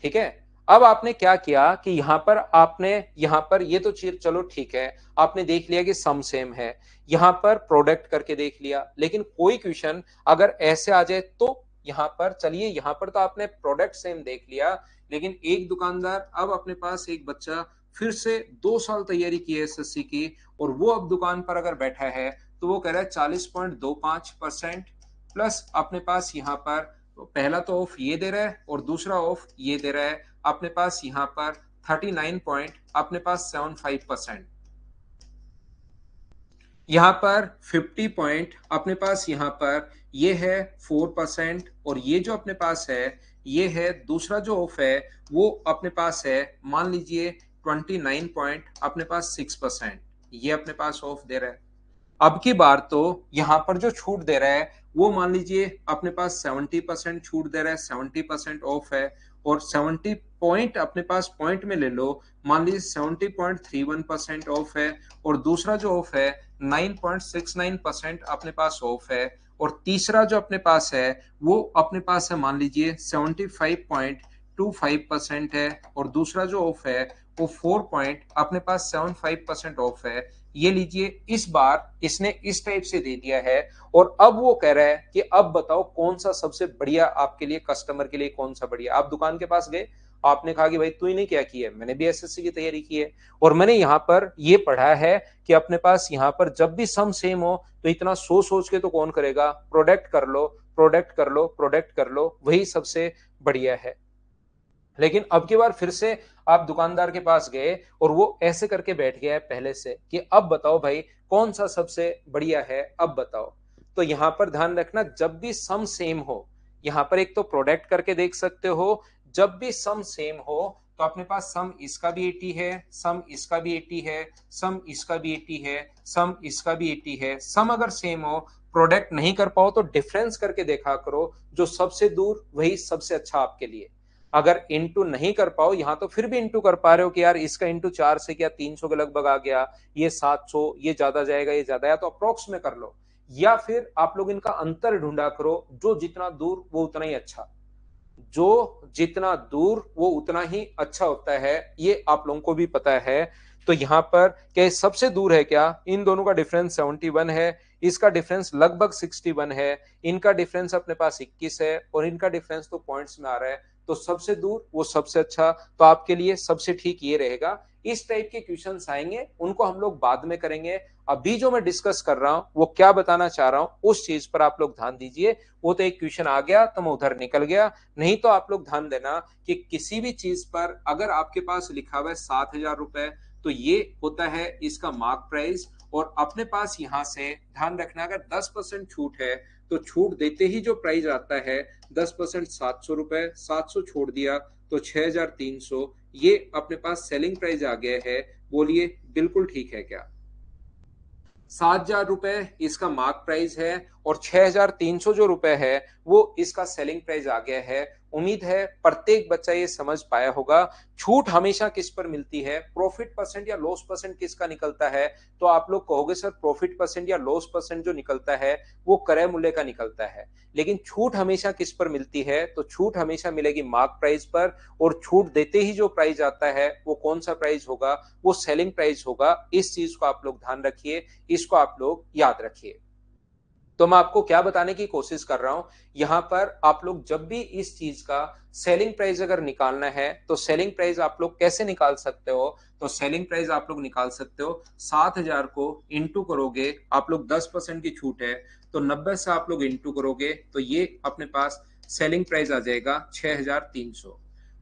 ठीक है। अब आपने क्या किया कि यहां पर आपने, यहां पर ये तो चीज चलो ठीक है, आपने देख लिया कि सम सेम है, यहां पर प्रोडक्ट करके देख लिया। लेकिन कोई क्वेश्चन अगर ऐसे आ जाए तो यहां पर चलिए, यहां पर तो आपने प्रोडक्ट सेम देख लिया, लेकिन एक दुकानदार, अब अपने पास एक बच्चा फिर से 2 साल तैयारी की है एसएससी की, और वो अब दुकान पर अगर बैठा है तो वो कह रहा है 40.25% प्लस अपने पास यहां पर, तो पहला तो ऑफ ये दे रहा है और दूसरा ऑफ ये दे रहा है अपने पास यहां पर 39 पॉइंट अपने पास 75%, यहां पर 50 पॉइंट अपने पास यहां पर ये है 4%, और ये जो अपने पास है ये है दूसरा जो ऑफ है वो अपने पास है, मान लीजिए 29 पॉइंट अपने पास 6%, ये अपने पास ऑफ दे रहा है। अब की बार तो यहां पर जो छूट दे रहा है वो मान लीजिए अपने पास 70% छूट दे रहा है, 70% ऑफ है, और 70 पॉइंट अपने पास पॉइंट में ले लो, मान लीजिए 70.31% ऑफ है, और दूसरा जो ऑफ है 9.69% अपने पास ऑफ है, और तीसरा जो अपने पास है वो अपने पास है मान लीजिए 75.25% है, और दूसरा जो ऑफ है वो 4 पॉइंट अपने पास 75% ऑफ है। ये लीजिए, इस बार इसने इस टाइप से दे दिया है और अब वो कह रहा है कि अब बताओ कौन सा सबसे बढ़िया आपके लिए, कस्टमर के लिए कौन सा बढ़िया। आप दुकान के पास गए, आपने कहा कि भाई तूने क्या किया है, मैंने भी एसएससी की तैयारी की है और मैंने यहाँ पर ये पढ़ा है कि अपने पास यहाँ पर जब भी सम सेम हो तो इतना सोच के तो कौन करेगा, प्रोडक्ट कर लो, प्रोडक्ट कर लो, प्रोडक्ट कर लो, वही सबसे बढ़िया है। लेकिन अब की बार फिर से आप दुकानदार के पास गए और वो ऐसे करके बैठ गया है पहले से कि अब बताओ भाई कौन सा सबसे बढ़िया है, अब बताओ। तो यहां पर ध्यान रखना, जब भी सम सेम हो, यहां पर एक तो प्रोडक्ट करके देख सकते हो, जब भी सम सेम हो तो अपने पास सम इसका भी 80 है, सम इसका भी 80 है, सम इसका भी 80 है, सम इसका भी 80 है। सम अगर सेम हो, प्रोडक्ट नहीं कर पाओ तो डिफरेंस करके देखा करो, जो सबसे दूर वही सबसे अच्छा आपके लिए। अगर इंटू नहीं कर पाओ, यहां तो फिर भी इंटू कर पा रहे हो कि यार इसका इंटू 4 से क्या 300 के लगभग आ गया, ये 700, ये ज्यादा जाएगा, ये ज्यादा, या तो अप्रोक्स में कर लो, या फिर आप लोग इनका अंतर ढूंढा करो, जो जितना दूर वो उतना ही अच्छा, जो जितना दूर वो उतना ही अच्छा होता है, ये आप लोगों को भी पता है। तो यहां पर क्या सबसे दूर है क्या, इन दोनों का डिफरेंस 71 है, इसका डिफरेंस लगभग 61 है, इनका डिफरेंस अपने पास 21 है और इनका डिफरेंस तो पॉइंट्स में आ रहा है, तो सबसे दूर वो सबसे अच्छा। तो आपके लिए सबसे ठीक ये रहेगा। इस टाइप के क्वेश्चंस आएंगे, उनको हम लोग बाद में करेंगे। अभी जो मैं डिस्कस कर रहा हूं वो क्या बताना चाह रहा हूं उस चीज पर आप लोग ध्यान दीजिए। वो तो एक क्वेश्चन आ गया तो मैं उधर निकल गया, नहीं तो आप लोग ध्यान देना कि किसी भी चीज पर अगर आपके पास लिखा हुआ है 7,000 रुपए, तो ये होता है इसका मार्क प्राइस। और अपने पास यहां से ध्यान रखना, अगर 10% छूट है तो छूट देते ही जो प्राइस आता है 10% 700 रुपए, 700 छोड़ दिया तो 6,300, ये अपने पास सेलिंग प्राइस आ गया है। बोलिए बिल्कुल ठीक है क्या? 7,000 रुपए इसका मार्क प्राइस है और 6,300 जो रुपए है वो इसका सेलिंग प्राइस आ गया है। उम्मीद है प्रत्येक बच्चा ये समझ पाया होगा। छूट हमेशा किस पर मिलती है, प्रॉफिट परसेंट या लॉस परसेंट किसका निकलता है? तो आप लोग कहोगे सर प्रॉफिट परसेंट या लॉस परसेंट जो निकलता है वो क्रय मूल्य का निकलता है, लेकिन छूट हमेशा किस पर मिलती है? तो छूट हमेशा मिलेगी मार्क प्राइस पर, और छूट देते ही जो प्राइस आता है वो कौन सा प्राइस होगा? वो सेलिंग प्राइस होगा। इस चीज को आप लोग ध्यान रखिए, इसको आप लोग याद रखिए। तो मैं आपको क्या बताने की कोशिश कर रहा हूं, यहां पर आप लोग जब भी इस चीज का सेलिंग प्राइस अगर निकालना है तो सेलिंग प्राइस आप लोग कैसे निकाल सकते हो? तो सेलिंग प्राइस आप लोग निकाल सकते हो, 7,000 को इंटू करोगे, आप लोग 10% की छूट है तो 90 से आप लोग इंटू करोगे तो ये अपने पास सेलिंग प्राइस आ जाएगा 6,300।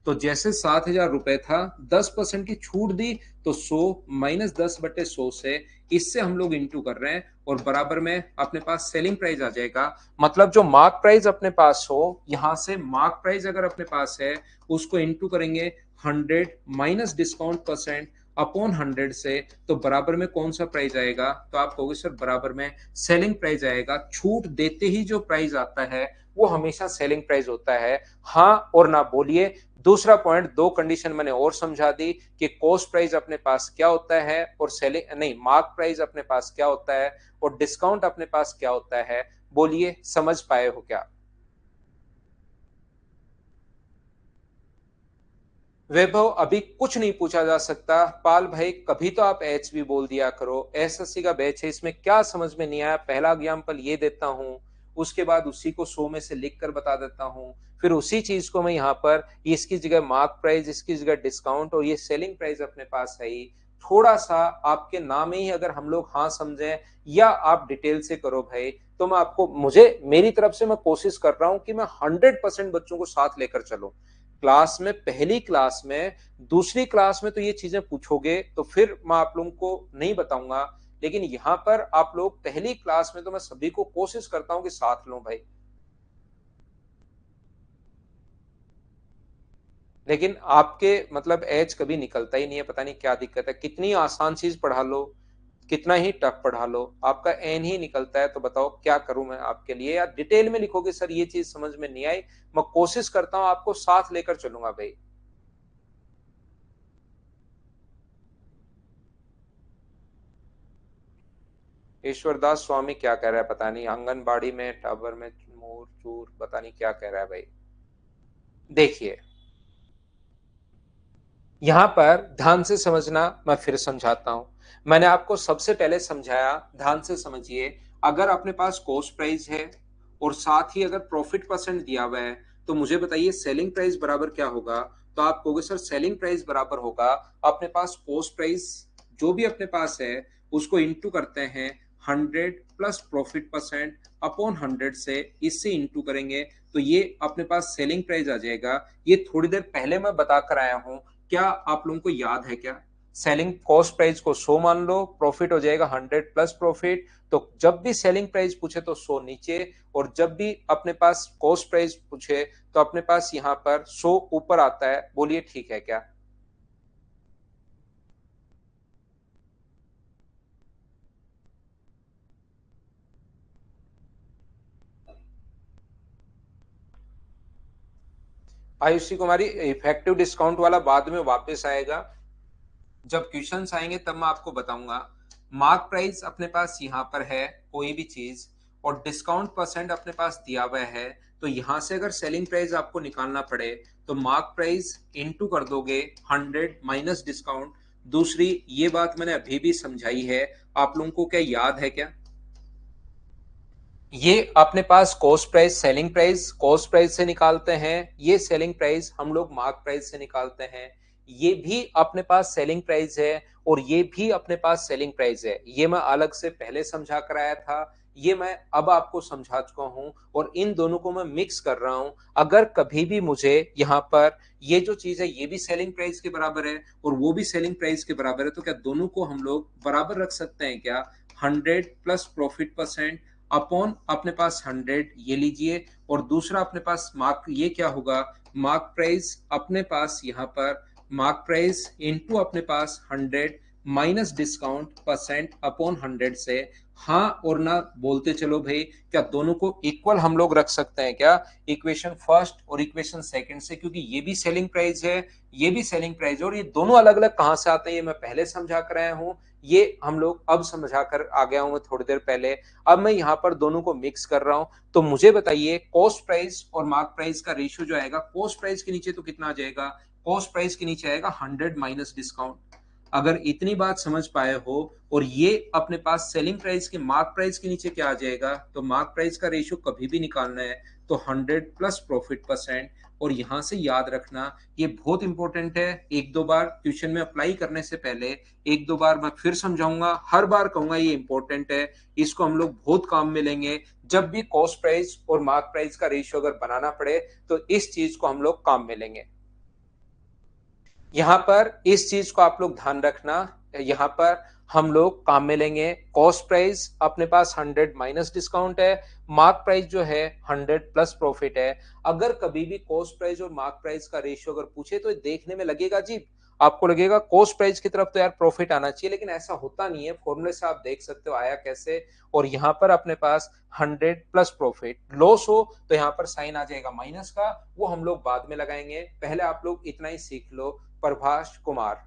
तो जैसे 7,000 रुपए था, 10% की छूट दी तो 100 माइनस 10/100 से, इससे हम लोग इंटू कर रहे हैं और बराबर में अपने पास सेलिंग प्राइस आ जाएगा। मतलब जो मार्क प्राइस अपने पास हो, यहां से मार्क प्राइस अगर अपने पास है उसको इंटू करेंगे 100 माइनस डिस्काउंट परसेंट अपॉन 100 से, तो बराबर में कौन सा प्राइस आएगा? तो आप कहोगे सर बराबर में सेलिंग प्राइस आएगा। छूट देते ही जो प्राइस आता है वो हमेशा सेलिंग प्राइस होता है। हाँ और ना बोलिए। दूसरा पॉइंट, दो कंडीशन मैंने और समझा दी कि कॉस्ट प्राइस अपने पास क्या होता है और सेलिंग नहीं, मार्क प्राइस अपने पास क्या होता है और डिस्काउंट अपने पास क्या होता है। बोलिए समझ पाए हो क्या? वैभव अभी कुछ नहीं पूछा जा सकता। पाल भाई कभी तो आप एच भी बोल दिया करो, एसएससी का बैच है, इसमें क्या समझ में नहीं आया? पहला एग्जाम्पल ये देता हूं, उसके बाद उसी को 100 में से लिख कर बता देता हूं, फिर उसी चीज को मैं यहाँ पर इसकी जगह मार्क प्राइस, इसकी जगह डिस्काउंट, और ये सेलिंग प्राइस अपने पास है ही। थोड़ा सा आपके नाम ही अगर हम लोग हाँ समझें या आप डिटेल से करो भाई, तो मैं आपको, मुझे मेरी तरफ से मैं कोशिश कर रहा हूं कि मैं 100% बच्चों को साथ लेकर चलूं। क्लास में, पहली क्लास में, दूसरी क्लास में तो ये चीजें पूछोगे तो फिर मैं आप लोगों को नहीं बताऊंगा, लेकिन यहाँ पर आप लोग पहली क्लास में तो मैं सभी को कोशिश करता हूँ कि साथ लो भाई। लेकिन आपके मतलब एज कभी निकलता ही नहीं है, पता नहीं क्या दिक्कत है। कितनी आसान चीज पढ़ा लो, कितना ही टफ पढ़ा लो, आपका एन ही निकलता है। तो बताओ क्या करूं मैं आपके लिए? या डिटेल में लिखोगे सर ये चीज समझ में नहीं आई, मैं कोशिश करता हूं आपको साथ लेकर चलूंगा भाई। ईश्वरदास स्वामी क्या कह रहा है पता नहीं, आंगनबाड़ी में टावर में मोर चूर, पता नहीं क्या कह रहा है भाई। देखिए, यहां पर ध्यान से समझना, मैं फिर समझाता हूं। मैंने आपको सबसे पहले समझाया, ध्यान से समझिए। अगर अपने पास कॉस्ट प्राइस है और साथ ही अगर प्रॉफिट परसेंट दिया हुआ है, तो मुझे बताइए सेलिंग प्राइस बराबर क्या होगा। तो आप कहोगे सर सेलिंग प्राइस बराबर होगा अपने पास कॉस्ट प्राइस जो भी अपने पास है उसको इंटू करते हैं 100 प्लस प्रॉफिट परसेंट अपॉन 100 से, इससे इंटू करेंगे तो ये अपने पास सेलिंग प्राइस आ जाएगा। ये थोड़ी देर पहले मैं बता कर आया हूं, क्या आप लोगों को याद है क्या? सेलिंग कॉस्ट प्राइस को 100 मान लो, प्रॉफिट हो जाएगा 100 प्लस प्रॉफिट। तो जब भी सेलिंग प्राइस पूछे तो 100 नीचे, और जब भी अपने पास कॉस्ट प्राइस पूछे तो अपने पास यहां पर 100 ऊपर आता है। बोलिए ठीक है क्या? आयुषी कुमारी, इफेक्टिव डिस्काउंट वाला बाद में वापस आएगा, जब क्वेश्चंस आएंगे तब मैं आपको बताऊंगा। मार्क प्राइस अपने पास यहाँ पर है कोई भी चीज, और डिस्काउंट परसेंट अपने पास दिया हुआ है। तो यहां से अगर सेलिंग प्राइस आपको निकालना पड़े तो मार्क प्राइस इंटू कर दोगे 100 माइनस डिस्काउंट। दूसरी ये बात मैंने अभी भी समझाई है, आप लोगों को क्या याद है क्या? ये अपने पास cost price selling price cost price से निकालते हैं, ये सेलिंग प्राइस हम लोग मार्क प्राइस से निकालते हैं। ये भी अपने पास सेलिंग प्राइस है और ये भी अपने पास सेलिंग प्राइस है। ये मैं अलग से पहले समझा कर आया था, ये मैं अब आपको समझा चुका हूं, और इन दोनों को मैं मिक्स कर रहा हूं। अगर कभी भी मुझे यहाँ पर ये जो चीज है ये भी सेलिंग प्राइस के बराबर है और वो भी सेलिंग प्राइस के बराबर है, तो क्या दोनों को हम लोग बराबर रख सकते हैं क्या? 100 प्लस प्रॉफिट परसेंट अपॉन अपने पास 100 ये लीजिए, और दूसरा अपने पास मार्क, ये क्या होगा? मार्क प्राइस अपने पास यहाँ पर मार्क प्राइस इनटू अपने पास 100 माइनस डिस्काउंट परसेंट अपॉन 100 से। हाँ और ना बोलते चलो भाई, क्या दोनों को इक्वल हम लोग रख सकते हैं क्या? इक्वेशन फर्स्ट और इक्वेशन सेकंड से, क्योंकि ये भी सेलिंग प्राइस है, ये भी सेलिंग प्राइस है, और ये दोनों अलग अलग कहां से आते हैं ये मैं पहले समझा कर आया हूं। ये हम लोग अब समझा कर आ गया हूं थोड़ी देर पहले। अब मैं यहां पर दोनों को मिक्स कर रहा हूं। तो मुझे बताइए कॉस्ट प्राइस और मार्क प्राइस का रेशियो जो आएगा, कॉस्ट प्राइस के नीचे तो कितना आ जाएगा? कॉस्ट प्राइस के नीचे आएगा 100 माइनस डिस्काउंट। अगर इतनी बात समझ पाए हो, और ये अपने पास सेलिंग प्राइस के मार्क प्राइस के नीचे क्या आ जाएगा, तो मार्क प्राइस का रेशियो कभी भी निकालना है तो 100 प्लस प्रॉफिट परसेंट। और यहां से याद रखना, ये बहुत इंपॉर्टेंट है, एक दो बार क्वेश्चन में अप्लाई करने से पहले एक दो बार मैं फिर समझाऊंगा, हर बार कहूंगा ये इंपॉर्टेंट है। इसको हम लोग बहुत काम में लेंगे, जब भी कॉस्ट प्राइस और मार्क प्राइस का रेशियो अगर बनाना पड़े तो इस चीज को हम लोग काम में लेंगे। यहां पर इस चीज को आप लोग ध्यान रखना, यहां पर हम लोग काम में लेंगे कॉस्ट प्राइस अपने पास 100 माइनस डिस्काउंट है, मार्क प्राइस जो है 100 प्लस प्रॉफिट है। अगर कभी भी कॉस्ट प्राइस और मार्क प्राइस का रेशियो अगर पूछे तो देखने में लगेगा जी, आपको लगेगा कॉस्ट प्राइस की तरफ तो यार प्रॉफिट आना चाहिए, लेकिन ऐसा होता नहीं है। फॉर्मूले से आप देख सकते हो आया कैसे। और यहाँ पर अपने पास 100 प्लस प्रॉफिट लॉस हो तो यहाँ पर साइन आ जाएगा माइनस का, वो हम लोग बाद में लगाएंगे, पहले आप लोग इतना ही सीख लो। प्रभाष कुमार,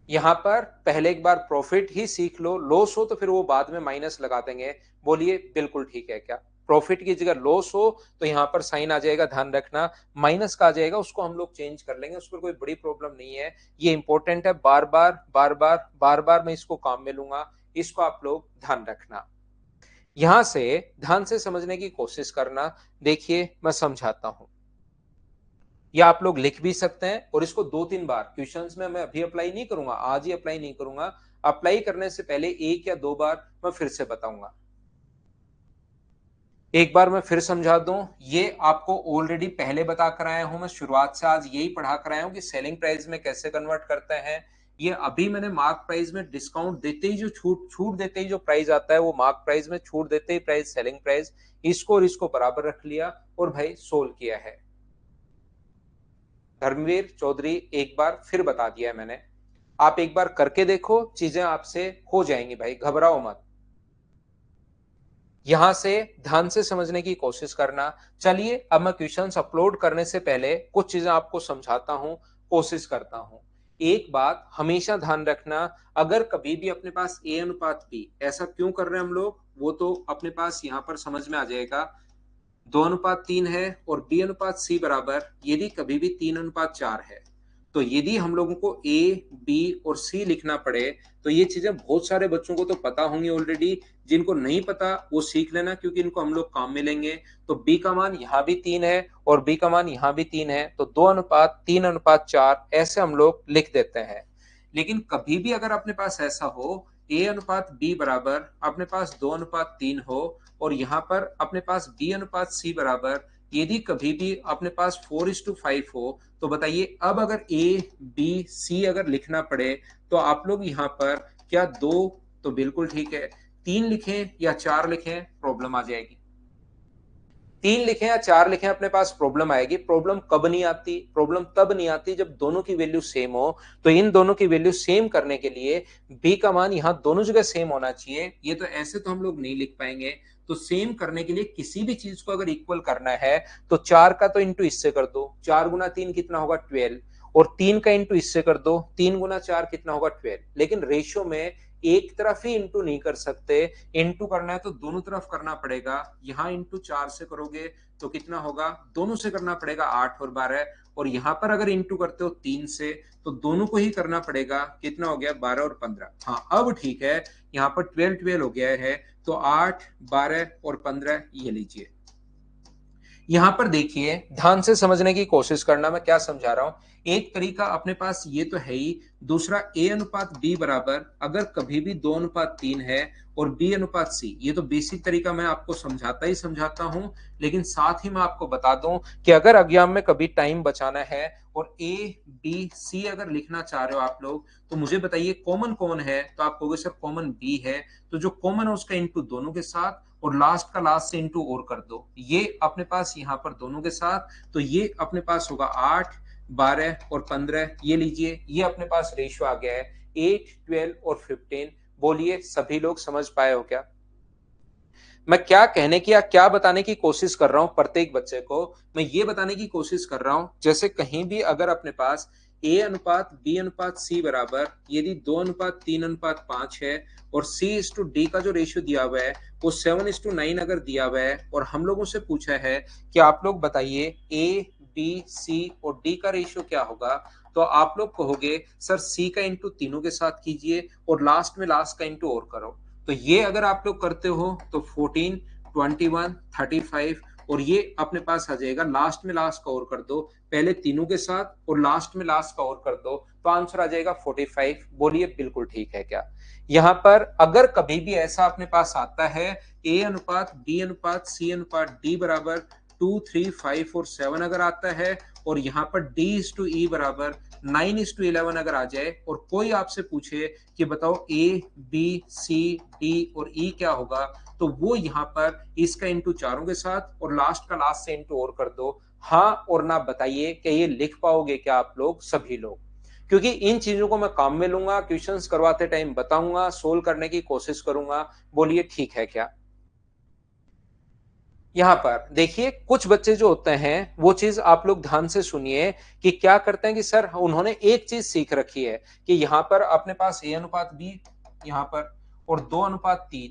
यहां पर पहले एक बार प्रॉफिट ही सीख लो, लॉस हो तो फिर वो बाद में माइनस लगा देंगे। बोलिए बिल्कुल ठीक है क्या? प्रॉफिट की जगह लॉस हो तो यहां पर साइन आ जाएगा, ध्यान रखना माइनस का आ जाएगा, उसको हम लोग चेंज कर लेंगे, उस पर कोई बड़ी प्रॉब्लम नहीं है। ये इंपॉर्टेंट है, बार बार बार बार बार बार मैं इसको काम में लूंगा, इसको आप लोग ध्यान रखना। यहां से ध्यान से समझने की कोशिश करना। देखिए मैं समझाता हूं, या आप लोग लिख भी सकते हैं, और इसको दो तीन बार क्वेश्चंस में मैं अभी अप्लाई नहीं करूंगा, आज ही अप्लाई नहीं करूंगा, अप्लाई करने से पहले एक या दो बार मैं फिर से बताऊंगा। एक बार मैं फिर समझा दूं, ये आपको ऑलरेडी पहले बता कर आया हूं, मैं शुरुआत से आज यही पढ़ा कर आया हूं कि सेलिंग प्राइस में कैसे कन्वर्ट करते हैं। ये अभी मैंने मार्क प्राइस में डिस्काउंट देते ही जो छूट छूट देते ही जो प्राइस आता है वो मार्क प्राइस में छूट देते ही प्राइस सेलिंग प्राइस, इसको और इसको बराबर रख लिया और भाई सोल्व किया है। धर्मवीर चौधरी, एक बार फिर बता दिया है मैंने, आप एक बार करके देखो, चीजें आपसे हो जाएंगी भाई, घबराओ मत। यहां से ध्यान से समझने की कोशिश करना। चलिए अब मैं क्वेश्चंस अपलोड करने से पहले कुछ चीजें आपको समझाता हूं, कोशिश करता हूं। एक बात हमेशा ध्यान रखना, अगर कभी भी अपने पास ए अनुपात बी, ऐसा क्यों कर रहे हैं हम लोग, वो तो अपने पास यहां पर समझ में आ जाएगा। 2:3 है और बी अनुपात सी बराबर, यदि कभी भी 3:4 है, तो यदि हम लोगों को ए, बी और सी लिखना पड़े, तो ये चीज़ें बहुत सारे बच्चों को तो पता होंगी ऑलरेडी, जिनको नहीं पता वो सीख लेना क्योंकि इनको हम लोग काम में लेंगे। तो b का मान यहाँ भी 3 है और b का मान यहाँ भी 3 है, तो 2:3:4 ऐसे हम लोग लिख देते हैं। लेकिन कभी भी अगर अपने पास ऐसा हो, a अनुपात b बराबर अपने पास 2:3 हो और यहाँ पर अपने पास b अनुपात c बराबर यदि कभी भी अपने पास 4:5 हो, तो बताइए अब अगर ए, बी, सी अगर लिखना पड़े तो आप लोग यहाँ पर क्या 2 तो बिल्कुल ठीक है, 3 लिखें या 4 लिखें प्रॉब्लम आ जाएगी। 3 लिखें या 4 लिखें अपने पास प्रॉब्लम आएगी। प्रॉब्लम कब नहीं आती? प्रॉब्लम तब नहीं आती जब दोनों की वैल्यू सेम हो। तो इन दोनों की वैल्यू सेम करने के लिए b का मान यहाँ दोनों जगह सेम होना चाहिए। ये तो ऐसे तो हम लोग नहीं लिख पाएंगे। तो सेम करने के लिए किसी भी चीज को अगर इक्वल करना है तो 4 का तो इंटू इससे कर दो, 4 गुना 3 कितना होगा 12, और 3 का इंटू इससे कर दो, 3 गुना 4 कितना होगा 12। लेकिन रेशियो में एक तरफ ही इंटू नहीं कर सकते, इंटू करना है तो दोनों तरफ करना पड़ेगा। यहां इंटू 4 से करोगे तो कितना होगा, दोनों से करना पड़ेगा 8 और 12, और यहां पर अगर इंटू करते हो 3 से तो दोनों को ही करना पड़ेगा, कितना हो गया 12 और 15। हाँ अब ठीक है, यहाँ पर 12 12 हो गया है, तो 8 12 और 15 ये लीजिए। यहां पर देखिए ध्यान से समझने की कोशिश करना मैं क्या समझा रहा हूं। एक तरीका अपने पास ये तो है ही, दूसरा a अनुपात b बराबर अगर कभी भी 2:3 है और b अनुपात c, ये तो बेसिक तरीका मैं आपको समझाता ही समझाता हूं। लेकिन साथ ही मैं आपको बता दूं कि अगर एग्जाम में कभी टाइम बचाना है और a b c अगर लिखना चाह रहे हो आप लोग, तो मुझे बताइए कॉमन कौन है, तो आप कहोगे सर कॉमन b है, तो जो कॉमन है उसका इंटू दोनों के साथ और लास्ट का लास्ट से इंटू और कर दो, ये अपने पास यहाँ पर दोनों के साथ, तो ये अपने पास होगा 8 12 और 15, ये लीजिए, ये अपने पास रेशियो आ गया है 8 12 और 15। बोलिए सभी लोग समझ पाए हो क्या? मैं क्या कहने की या क्या बताने की कोशिश कर रहा हूं प्रत्येक बच्चे को, मैं ये बताने की कोशिश कर रहा हूं जैसे कहीं भी अगर अपने पास a अनुपात b अनुपात c बराबर यदि 2:3:5 है और c इज टू डी का जो रेशियो दिया हुआ है वो 7:9 अगर दिया हुआ है और हम लोगों से पूछा है कि आप लोग बताइए a b c और d का रेशियो क्या होगा, तो आप लोग कहोगे सर c का इंटू तीनों के साथ कीजिए और लास्ट में लास्ट का इंटू और करो। तो ये अगर आप लोग करते हो तो 14 21 35 और ये अपने पास आ जाएगा, लास्ट में लास्ट का और कर दो, पहले तीनों के साथ और लास्ट में लास्ट का और कर दो, तो आंसर आ जाएगा 45। बोलिए बिल्कुल ठीक है क्या? यहां पर अगर कभी भी ऐसा अपने पास आता है ए अनुपात बी अनुपात सी अनुपात डी बराबर 2 3 5 और 7 अगर आता है और यहाँ पर d इज टू ई बराबर 9:11 अगर आ जाए और कोई आपसे पूछे कि बताओ ए बी सी डी और ई क्या होगा, तो वो यहाँ पर इसका इंटू चारों के साथ और लास्ट का लास्ट से इंटू और कर दो। हाँ और ना बताइए कि ये लिख पाओगे क्या आप लोग सभी लोग? क्योंकि इन चीजों को मैं काम में लूंगा, क्वेश्चंस करवाते टाइम बताऊंगा, सोल्व करने की कोशिश करूंगा। बोलिए ठीक है क्या? यहाँ पर देखिए कुछ बच्चे जो होते हैं वो चीज आप लोग ध्यान से सुनिए कि क्या करते हैं कि सर उन्होंने एक चीज सीख रखी है कि यहाँ पर अपने पास ए अनुपात बी यहाँ पर और 2:3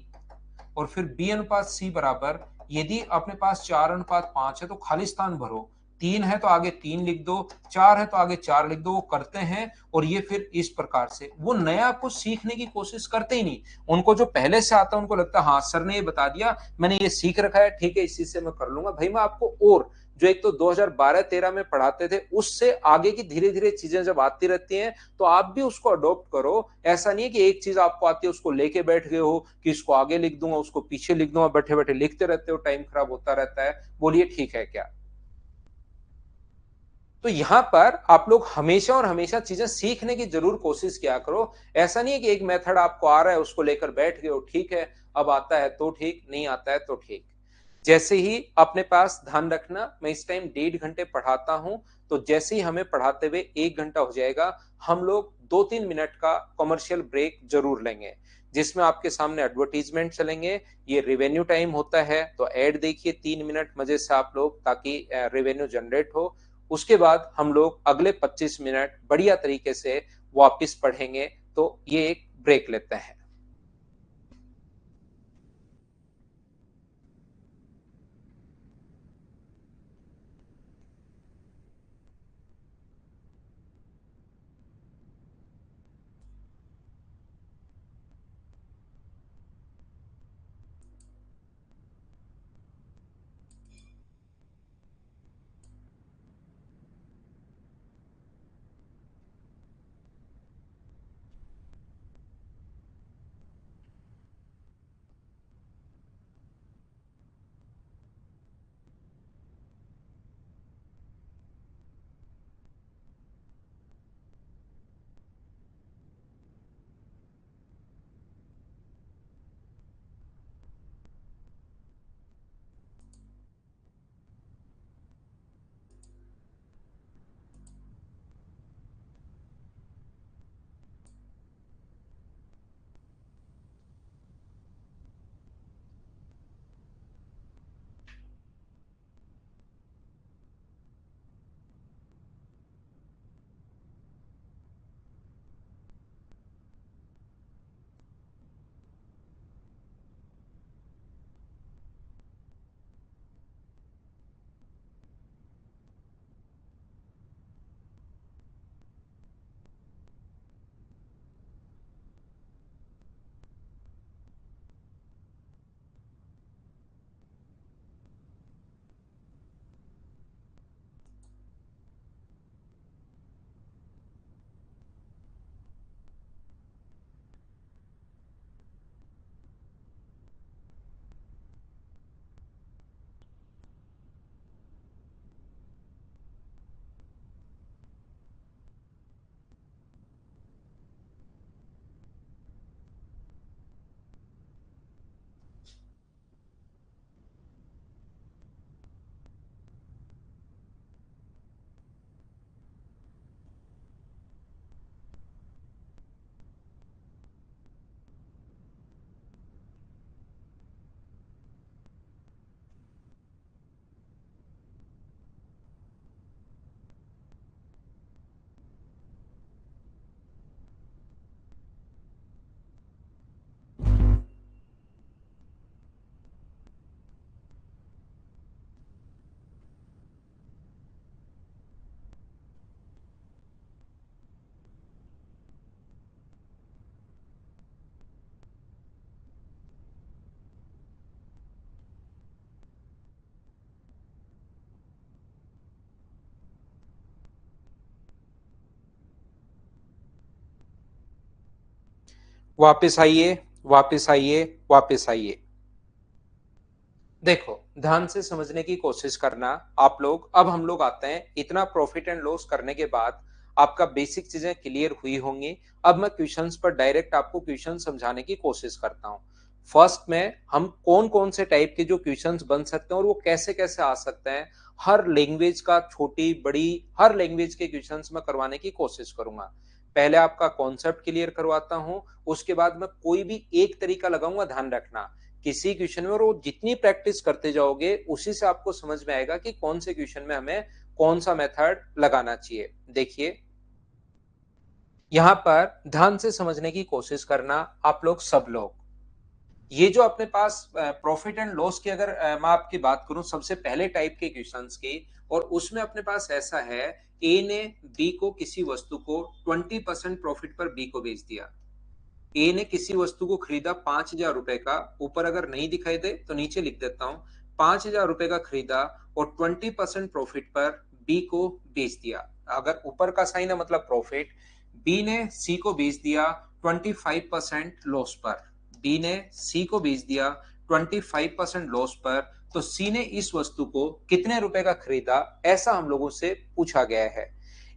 और फिर बी अनुपात सी बराबर यदि अपने पास 4:5 है तो खाली स्थान भरो, 3 है तो आगे 3 लिख दो, 4 है तो आगे 4 लिख दो, वो करते हैं और ये फिर इस प्रकार से वो नया कुछ सीखने की कोशिश करते ही नहीं। उनको जो पहले से आता है उनको लगता है हाँ सर ने ये बता दिया, मैंने ये सीख रखा है, ठीक है इसी से मैं कर लूंगा। भाई मैं आपको और जो एक तो 2012-13 में पढ़ाते थे उससे आगे की धीरे धीरे चीजें जब आती रहती हैं तो आप भी उसको अडॉप्ट करो। ऐसा नहीं है कि एक चीज आपको आती है उसको लेके बैठ गए हो कि इसको आगे लिख दूंगा उसको पीछे लिख दूंगा, बैठे बैठे लिखते रहते हो, टाइम खराब होता रहता है। बोलिए ठीक है क्या? तो यहां पर आप लोग हमेशा और हमेशा चीजें सीखने की जरूर कोशिश किया करो। ऐसा नहीं है कि एक मेथड आपको आ रहा है उसको लेकर बैठ गए हो, ठीक है अब आता है तो ठीक, नहीं आता है तो ठीक। जैसे ही अपने पास ध्यान रखना मैं इस टाइम 1.5 घंटे पढ़ाता हूं, तो जैसे ही हमें पढ़ाते हुए 1 घंटा हो जाएगा हम लोग 2-3 मिनट का कमर्शियल ब्रेक जरूर लेंगे जिसमें आपके सामने एडवर्टीजमेंट चलेंगे। ये रेवेन्यू टाइम होता है तो एड देखिए 3 मिनट मजे से आप लोग ताकि रेवेन्यू जनरेट हो। उसके बाद हम लोग अगले 25 मिनट बढ़िया तरीके से वापस पढ़ेंगे। तो ये एक ब्रेक लेते हैं। वापस आइए, वापस आइए, वापस आइए। देखो, ध्यान से समझने की कोशिश करना आप लोग। अब हम लोग आते हैं, इतना प्रॉफिट एंड लॉस करने के बाद आपका बेसिक चीजें क्लियर हुई होंगी। अब मैं क्वेश्चंस पर डायरेक्ट आपको क्वेश्चन समझाने की कोशिश करता हूं। फर्स्ट में हम कौन कौन से टाइप के जो क्वेश्चंस बन सकते हैं और वो कैसे कैसे आ सकते हैं, हर लैंग्वेज का, छोटी बड़ी हर लैंग्वेज के क्वेश्चंस मैं करवाने की कोशिश करूंगा। पहले आपका कॉन्सेप्ट क्लियर करवाता हूं, उसके बाद मैं कोई भी एक तरीका लगाऊंगा। ध्यान रखना, किसी क्वेश्चन में, और वो जितनी प्रैक्टिस करते जाओगे उसी से आपको समझ में आएगा कि कौन से क्वेश्चन में हमें कौन सा मेथड लगाना चाहिए। देखिए, यहां पर ध्यान से समझने की कोशिश करना आप लोग, सब लोग। ये जो अपने पास प्रॉफिट एंड लॉस की अगर मैं आपकी बात करूं सबसे पहले टाइप के क्वेश्चंस की, और उसमें अपने पास ऐसा है, ए ने बी को किसी वस्तु को 20% प्रॉफिट पर बी को बेच दिया। ए ने किसी वस्तु को खरीदा 5,000 रुपए का, ऊपर अगर नहीं दिखाई दे तो नीचे लिख देता हूं, 5,000 रुपए का खरीदा और 20% प्रॉफिट पर बी को बेच दिया। अगर ऊपर का साइन है मतलब प्रॉफिट। बी ने सी को बेच दिया 25% लॉस पर। बी ने सी को बेच दिया 25% लॉस पर। तो सी ने इस वस्तु को कितने रुपए का खरीदा, ऐसा हम लोगों से पूछा गया है।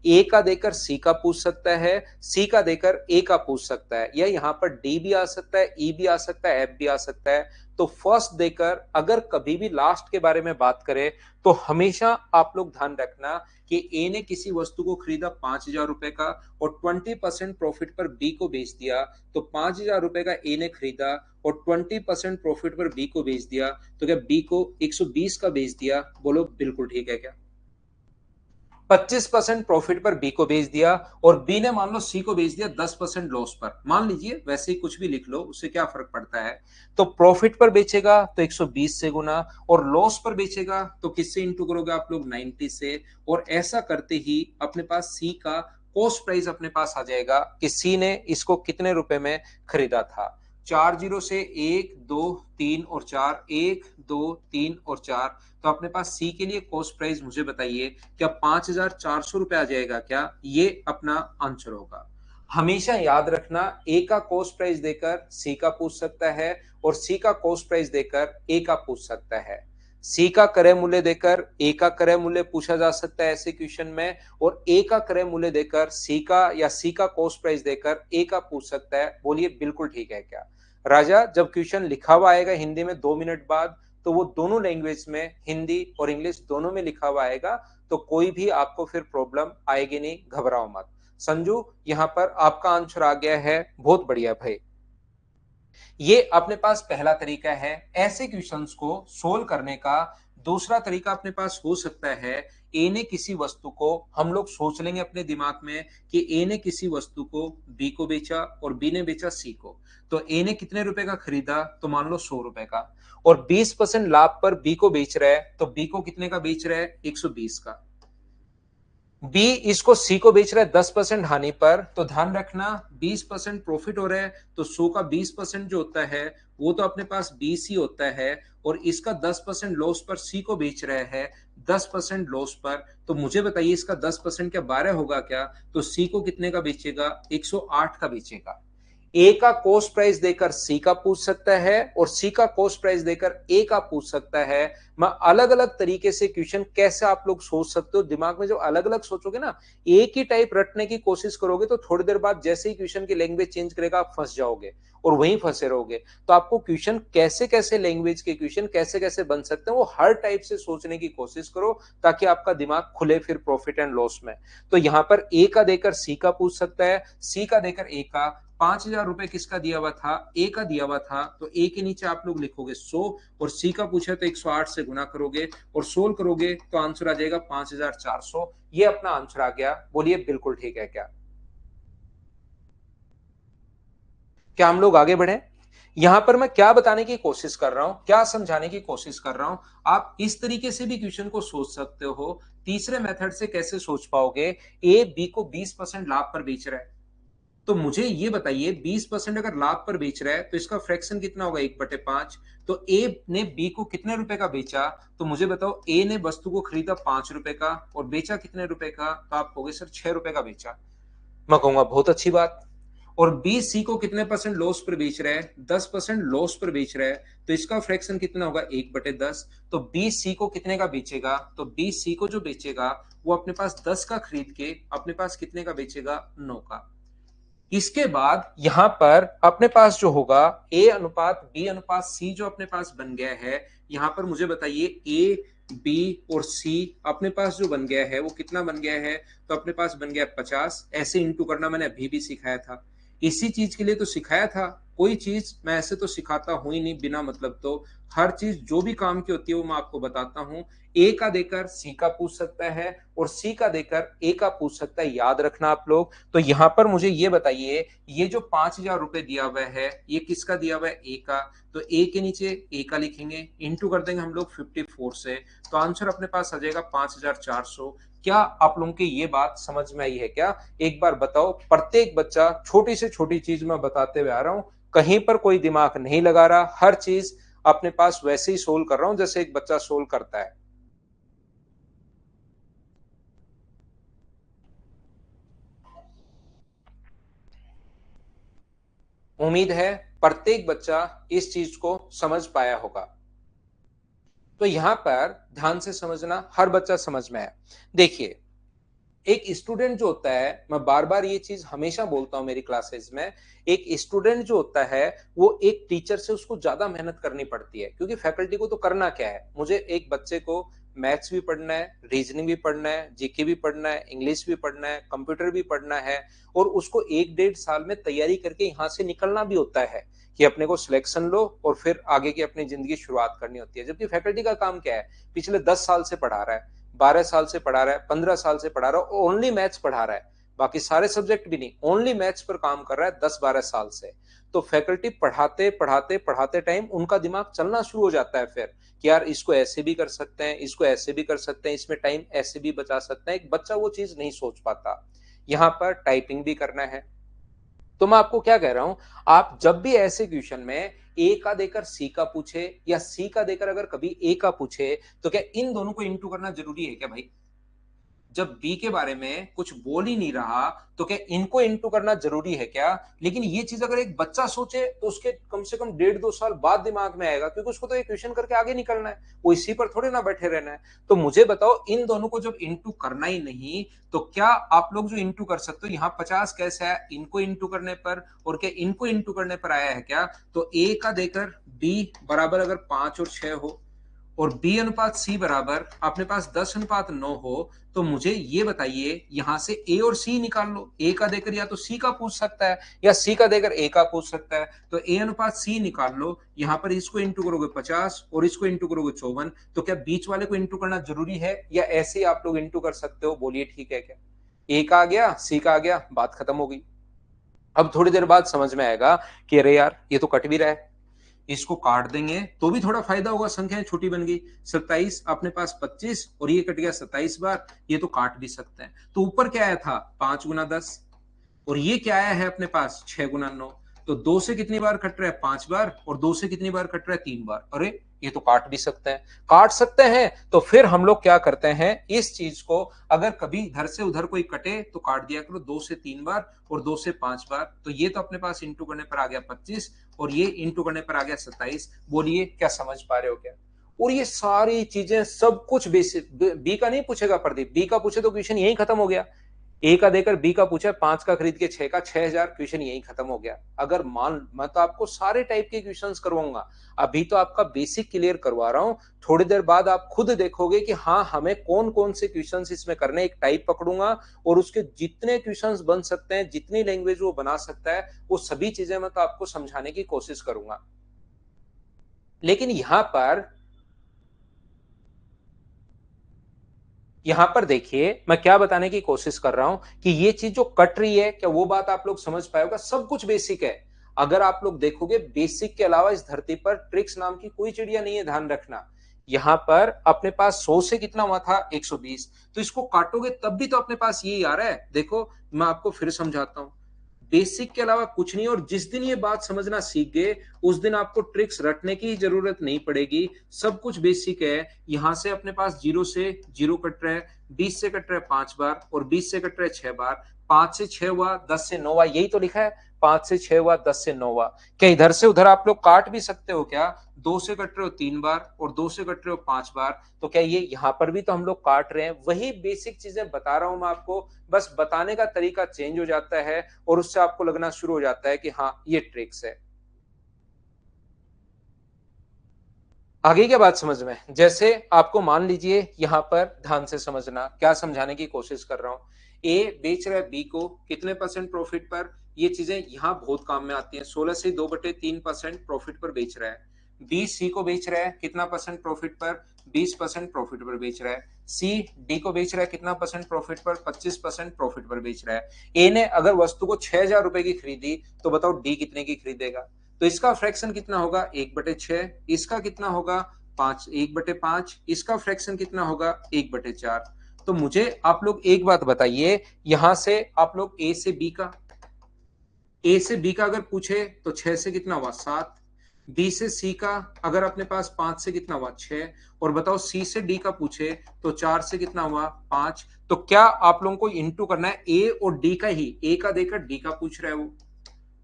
ए का देकर सी का पूछ सकता है, सी का देकर ए का पूछ सकता है, या यहां पर डी भी आ सकता है, ई भी आ सकता है, एफ भी आ सकता है। तो फर्स्ट देकर अगर कभी भी लास्ट के बारे में बात करें तो हमेशा आप लोग ध्यान रखना कि ए ने किसी वस्तु को खरीदा 5,000 रुपए का और 20% प्रॉफिट पर बी को बेच दिया। तो 5,000 रुपए का ए ने खरीदा और 20% प्रॉफिट पर बी को बेच दिया, तो क्या बी को 120 का बेच दिया? बोलो बिल्कुल ठीक है क्या? 25% प्रॉफिट पर बी को बेच दिया, और बी ने मान लो सी को बेच दिया 10% लॉस पर, मान लीजिए, वैसे ही कुछ भी लिख लो, उससे क्या फर्क पड़ता है। तो प्रॉफिट पर बेचेगा तो 120 से गुना, और लॉस पर बेचेगा तो किससे इंटू करोगे आप लोग? 90 से। और ऐसा करते ही अपने पास सी का कॉस्ट प्राइस अपने पास आ जाएगा कि सी ने इसको कितने रुपए में खरीदा था। 4 जीरो से 1 2 3 और 4, 1 2 3 और 4। तो अपने पास सी के लिए कॉस्ट प्राइस मुझे बताइए, क्या 5,400 रुपए आ जाएगा क्या? ये अपना आंसर होगा। हमेशा याद रखना, ए का कॉस्ट प्राइस देकर सी का पूछ सकता है, और सी का कॉस्ट प्राइस देकर ए का पूछ सकता है। सी का क्रय मूल्य देकर ए का क्रय मूल्य पूछा जा सकता है ऐसे क्वेश्चन में, और ए का क्रय मूल्य देकर सी का, या सी का कॉस्ट प्राइस देकर ए का पूछ सकता है। बोलिए बिल्कुल ठीक है क्या? राजा, जब क्वेश्चन लिखा हुआ आएगा हिंदी में 2 मिनट बाद, तो वो दोनों लैंग्वेज में, हिंदी और इंग्लिश दोनों में लिखा हुआ आएगा, तो कोई भी आपको फिर प्रॉब्लम आएगी नहीं, घबराओ मत। संजू, यहां पर आपका आंसर आ गया है, बहुत बढ़िया भाई। ये अपने पास पहला तरीका है ऐसे क्वेश्चंस को सोल्व करने का। दूसरा तरीका अपने पास हो सकता है, ए ने किसी वस्तु को, हम लोग सोच लेंगे अपने दिमाग में कि ए ने किसी वस्तु को बी को बेचा और बी ने बेचा सी को। तो ए ने कितने रुपए का खरीदा? तो मान लो 100 रुपए का, और 20% लाभ पर बी को बेच रहा है, तो बी को कितने का बेच रहा है? 120 का। बी इसको सी को बेच रहा है 10% हानि पर, तो ध्यान रखना 20% प्रॉफिट हो रहा है, तो 100 का 20% जो होता है वो तो अपने पास 20 ही होता है, और इसका 10% लॉस पर सी को बेच रहा है 10% लॉस पर। तो मुझे बताइए, इसका 10% क्या 12 होगा क्या? तो सी को कितने का बेचेगा? 108 का बेचेगा। ए का कॉस्ट प्राइस देकर सी का पूछ सकता है, और सी का कॉस्ट प्राइस देकर ए का पूछ सकता है। मैं अलग अलग तरीके से क्वेश्चन कैसे आप लोग सोच सकते हो, दिमाग में जो अलग अलग सोचोगे ना, एक ही टाइप रटने की कोशिश करोगे तो थोड़ी देर बाद जैसे ही क्वेश्चन की लैंग्वेज चेंज करेगा आप फंस जाओगे और वहीं फंसे रहोगे। तो आपको क्वेश्चन कैसे कैसे, लैंग्वेज के क्वेश्चन कैसे कैसे बन सकते हैं, वो हर टाइप से सोचने की कोशिश करो, ताकि आपका दिमाग खुले फिर प्रॉफिट एंड लॉस में। तो यहां पर ए का देकर सी का पूछ सकता है, सी का देकर ए का। 5,000 रुपए किसका दिया हुआ था? ए का दिया हुआ था, तो ए के नीचे आप लोग लिखोगे 100, और सी का पूछा तो 108 से गुना करोगे और सोल्व करोगे तो आंसर आ जाएगा 5,400। ये अपना आंसर आ गया। बोलिए बिल्कुल ठीक है क्या? क्या हम लोग आगे बढ़े? यहां पर मैं क्या बताने की कोशिश कर रहा हूं, क्या समझाने की कोशिश कर रहा हूं, आप इस तरीके से भी क्वेश्चन को सोच सकते हो। तीसरे मेथड से कैसे सोच पाओगे? ए बी को 20% लाभ पर बेच रहा है, तो मुझे ये बताइए 20% अगर लाभ पर बेच रहा है तो इसका फ्रैक्शन कितना होगा? 1/5। तो ए ने बी को कितने रुपए का बेचा? तो मुझे बताओ, ए ने वस्तु को खरीदा 5 रुपए का और बेचा कितने रुपए का? तो आप कहोगे सर 6 रुपए का बेचा। मैं कहूंगा बहुत अच्छी बात। और बी सी को कितने परसेंट लॉस पर बेच रहा है, 10% लॉस पर बेच रहा है, तो इसका फ्रैक्शन कितना होगा, 1/10। तो बी सी को कितने का बेचेगा, तो बी सी को जो बेचेगा वो अपने पास 10 का खरीद के अपने पास कितने का बेचेगा, 9 का। इसके बाद यहां पर अपने पास जो होगा ए अनुपात बी अनुपात सी जो अपने पास बन गया है, यहां पर मुझे बताइए ए बी और सी अपने पास जो बन गया है वो कितना बन गया है, तो अपने पास बन गया 50। ऐसे इंटू करना मैंने अभी भी सिखाया था, इसी चीज के लिए तो सिखाया था। कोई चीज मैं ऐसे तो सिखाता हूं ही नहीं बिना मतलब, तो हर चीज जो भी काम की होती है वो मैं आपको बताता हूं। ए का देकर सी का पूछ सकता है और सी का देकर ए का पूछ सकता है, याद रखना आप लोग। तो यहां पर मुझे ये बताइए, ये जो 5,000 रुपए दिया हुआ है ये किसका दिया हुआ है, ए का। तो ए के नीचे ए का लिखेंगे, इंटू कर देंगे हम लोग 54 से, तो आंसर अपने पास आ जाएगा 5,400। क्या आप लोगों की ये बात समझ में आई है क्या? एक बार बताओ। प्रत्येक बच्चा छोटी से छोटी चीज मैं बताते हुए आ रहा हूं, कहीं पर कोई दिमाग नहीं लगा रहा, हर चीज अपने पास वैसे ही सोल्व कर रहा हूं जैसे एक बच्चा सोल्व करता है। उम्मीद है प्रत्येक बच्चा इस चीज को समझ पाया होगा। तो यहां पर ध्यान से समझना, हर बच्चा समझ में है। देखिए, एक स्टूडेंट जो होता है, मैं बार बार ये चीज हमेशा बोलता हूं मेरी क्लासेस में, एक स्टूडेंट जो होता है वो एक टीचर से उसको ज्यादा मेहनत करनी पड़ती है, क्योंकि फैकल्टी को तो करना क्या है, मुझे एक बच्चे को मैथ्स भी पढ़ना है, रीजनिंग भी पढ़ना है, जीके भी पढ़ना है, इंग्लिश भी पढ़ना है, कंप्यूटर भी पढ़ना है, और उसको 1-1.5 साल में तैयारी करके यहाँ से निकलना भी होता है कि अपने को सिलेक्शन लो और फिर आगे की अपनी जिंदगी की शुरुआत करनी होती है। जबकि फैकल्टी का काम क्या है, पिछले 10 साल से पढ़ा रहा है, 12 साल से पढ़ा रहा है, 15 साल से पढ़ा रहा है, ओनली मैथ्स पढ़ा रहा है, बाकी सारे सब्जेक्ट भी नहीं, ओनली मैथ्स पर काम कर रहा है 10-12 साल से। तो फैकल्टी पढ़ाते पढ़ाते पढ़ाते टाइम उनका दिमाग चलना शुरू हो जाता है फिर कि यार इसको ऐसे भी कर सकते हैं, इसको ऐसे भी कर सकते हैं, इसमें टाइम ऐसे भी बचा सकते हैं। एक बच्चा वो चीज नहीं सोच पाता। यहाँ पर टाइपिंग भी करना है, तो मैं आपको क्या कह रहा हूं, आप जब भी ऐसे क्वेश्चन में ए का देकर सी का पूछे या सी का देकर अगर कभी ए का पूछे, तो क्या इन दोनों को इंटू करना जरूरी है क्या भाई? जब बी के बारे में कुछ बोल ही नहीं रहा तो क्या इनको इंटू करना जरूरी है क्या? लेकिन ये चीज अगर एक बच्चा सोचे तो उसके कम से कम 1.5-2 साल बाद दिमाग में आएगा, क्योंकि उसको तो एक क्वेश्चन करके आगे निकलना है, वो इसी पर थोड़े ना बैठे रहना है। तो मुझे बताओ, इन दोनों को जब इंटू करना ही नहीं, तो क्या आप लोग जो इंटू कर सकते हो, यहाँ 50 कैसे है इनको इंटू करने पर, और क्या इनको इंटू करने पर आया है क्या? तो ए का देकर बी बराबर अगर 5 और 6 हो और बी अनुपात सी बराबर अपने पास 10:9 हो, तो मुझे ये बताइए यहां से ए और सी निकाल लो। ए का देकर या तो सी का पूछ सकता है या सी का देकर ए का पूछ सकता है, तो ए अनुपात सी निकाल लो। यहां पर इसको इंटू करोगे 50 और इसको इंटू करोगे 54, तो क्या बीच वाले को इंटू करना जरूरी है या ऐसे ही आप लोग इंटू कर सकते हो? बोलिए ठीक है क्या? ए का आ गया, सी का आ गया, बात खत्म हो गई। अब थोड़ी देर बाद समझ में आएगा कि अरे यार ये तो कट भी रहा है, इसको काट देंगे तो भी थोड़ा फायदा होगा, संख्याएं छोटी बन गई। 27 अपने पास 25 और ये कट गया 27 बार, ये तो काट भी सकते हैं। तो ऊपर क्या आया था, 5 × 10, और ये क्या आया है अपने पास 6 × 9। तो 2 से कितनी बार कट रहा है, 5 बार, और 2 से कितनी बार कट रहा है, 3 बार। अरे ये तो काट भी सकते हैं, काट सकते हैं। तो फिर हम लोग क्या करते हैं, इस चीज को अगर कभी इधर से उधर कोई कटे तो काट दिया करो 2 से 3 बार और 2 से 5 बार। तो ये तो अपने पास इंटू करने पर आ गया 25 और ये इंटू करने पर आ गया 27। बोलिए क्या समझ पा रहे हो क्या? और ये सारी चीजें सब कुछ बेसिक, बी का नहीं पूछेगा प्रदीप, बी का पूछे तो क्वेश्चन यही खत्म हो गया। ए का देकर बी का पूछा, 5 का खरीद के 6 का, 6,000, क्वेश्चन यही खत्म हो गया। अगर मैं तो आपको सारे टाइप के क्वेश्चंस करवाऊंगा, अभी तो आपका बेसिक क्लियर करवा रहा हूं। थोड़ी देर बाद आप खुद देखोगे कि हाँ हमें कौन कौन से क्वेश्चंस इसमें करने, एक टाइप पकड़ूंगा और उसके जितने क्वेश्चंस बन सकते हैं, जितनी लैंग्वेज वो बना सकता है, वो सभी चीजें मैं तो आपको समझाने की कोशिश करूंगा। लेकिन यहां पर देखिए मैं क्या बताने की कोशिश कर रहा हूं कि ये चीज जो कट रही है, क्या वो बात आप लोग समझ पाएगा? सब कुछ बेसिक है। अगर आप लोग देखोगे बेसिक के अलावा इस धरती पर ट्रिक्स नाम की कोई चिड़िया नहीं है, ध्यान रखना। यहां पर अपने पास 100 से कितना हुआ था, 120, तो इसको काटोगे तब भी तो अपने पास यही आ रहा है। देखो मैं आपको फिर समझाता हूं, बेसिक के अलावा कुछ नहीं। और जिस दिन ये बात समझना सीख गए उस दिन आपको ट्रिक्स रटने की जरूरत नहीं पड़ेगी, सब कुछ बेसिक है। यहां से अपने पास 0 से 0 कट रहा है, 20 से कट रहा है 5 बार और 20 से कट रहा है 6 बार। 5 से 6 हुआ, 10 से 9 हुआ, यही तो लिखा है। 5 से 6 हुआ, 10 से 9 हुआ। क्या इधर से उधर आप लोग काट भी सकते हो क्या? 2 से कट रहे हो 3 बार और 2 से कट रहे हो 5 बार, तो क्या ये यहां पर भी तो हम लोग काट रहे हैं? वही बेसिक चीजें बता रहा हूं मैं आपको, बस बताने का तरीका चेंज हो जाता है और उससे आपको लगना शुरू हो जाता है कि हाँ ये ट्रिक्स है। आगे क्या बात समझ में? जैसे आपको मान लीजिए यहां पर ध्यान से समझना, क्या समझाने की कोशिश कर रहा हूं। ए बेच रहा है बी को कितने परसेंट प्रॉफिट पर? ये चीजें यहां बहुत काम में आती हैं। 16 से 2/3% प्रॉफिट पर बेच रहा है। बी सी को बेच रहा है कितना परसेंट प्रॉफिट पर? 20% प्रॉफिट पर बेच रहा है। सी डी को बेच रहा है कितना परसेंट प्रॉफिट पर? 25% प्रॉफिट पर बेच रहा है। ए ने अगर वस्तु को 6,000 रुपए की खरीदी, तो बताओ डी कितने की खरीदेगा? तो इसका फ्रैक्शन कितना होगा? 1/6। इसका कितना होगा? 1/5। इसका फ्रैक्शन कितना होगा? 1/4। तो मुझे आप लोग एक बात बताइए, यहां से आप लोग ए से बी का अगर पूछे तो 6 से कितना हुआ? 7। बी से सी का अगर अपने पास 5 से कितना हुआ? 6। और बताओ सी से डी का पूछे तो 4 से कितना हुआ? 5। तो क्या आप लोगों को इंटू करना है ए और डी का ही? ए का देकर डी का पूछ रहा है वो,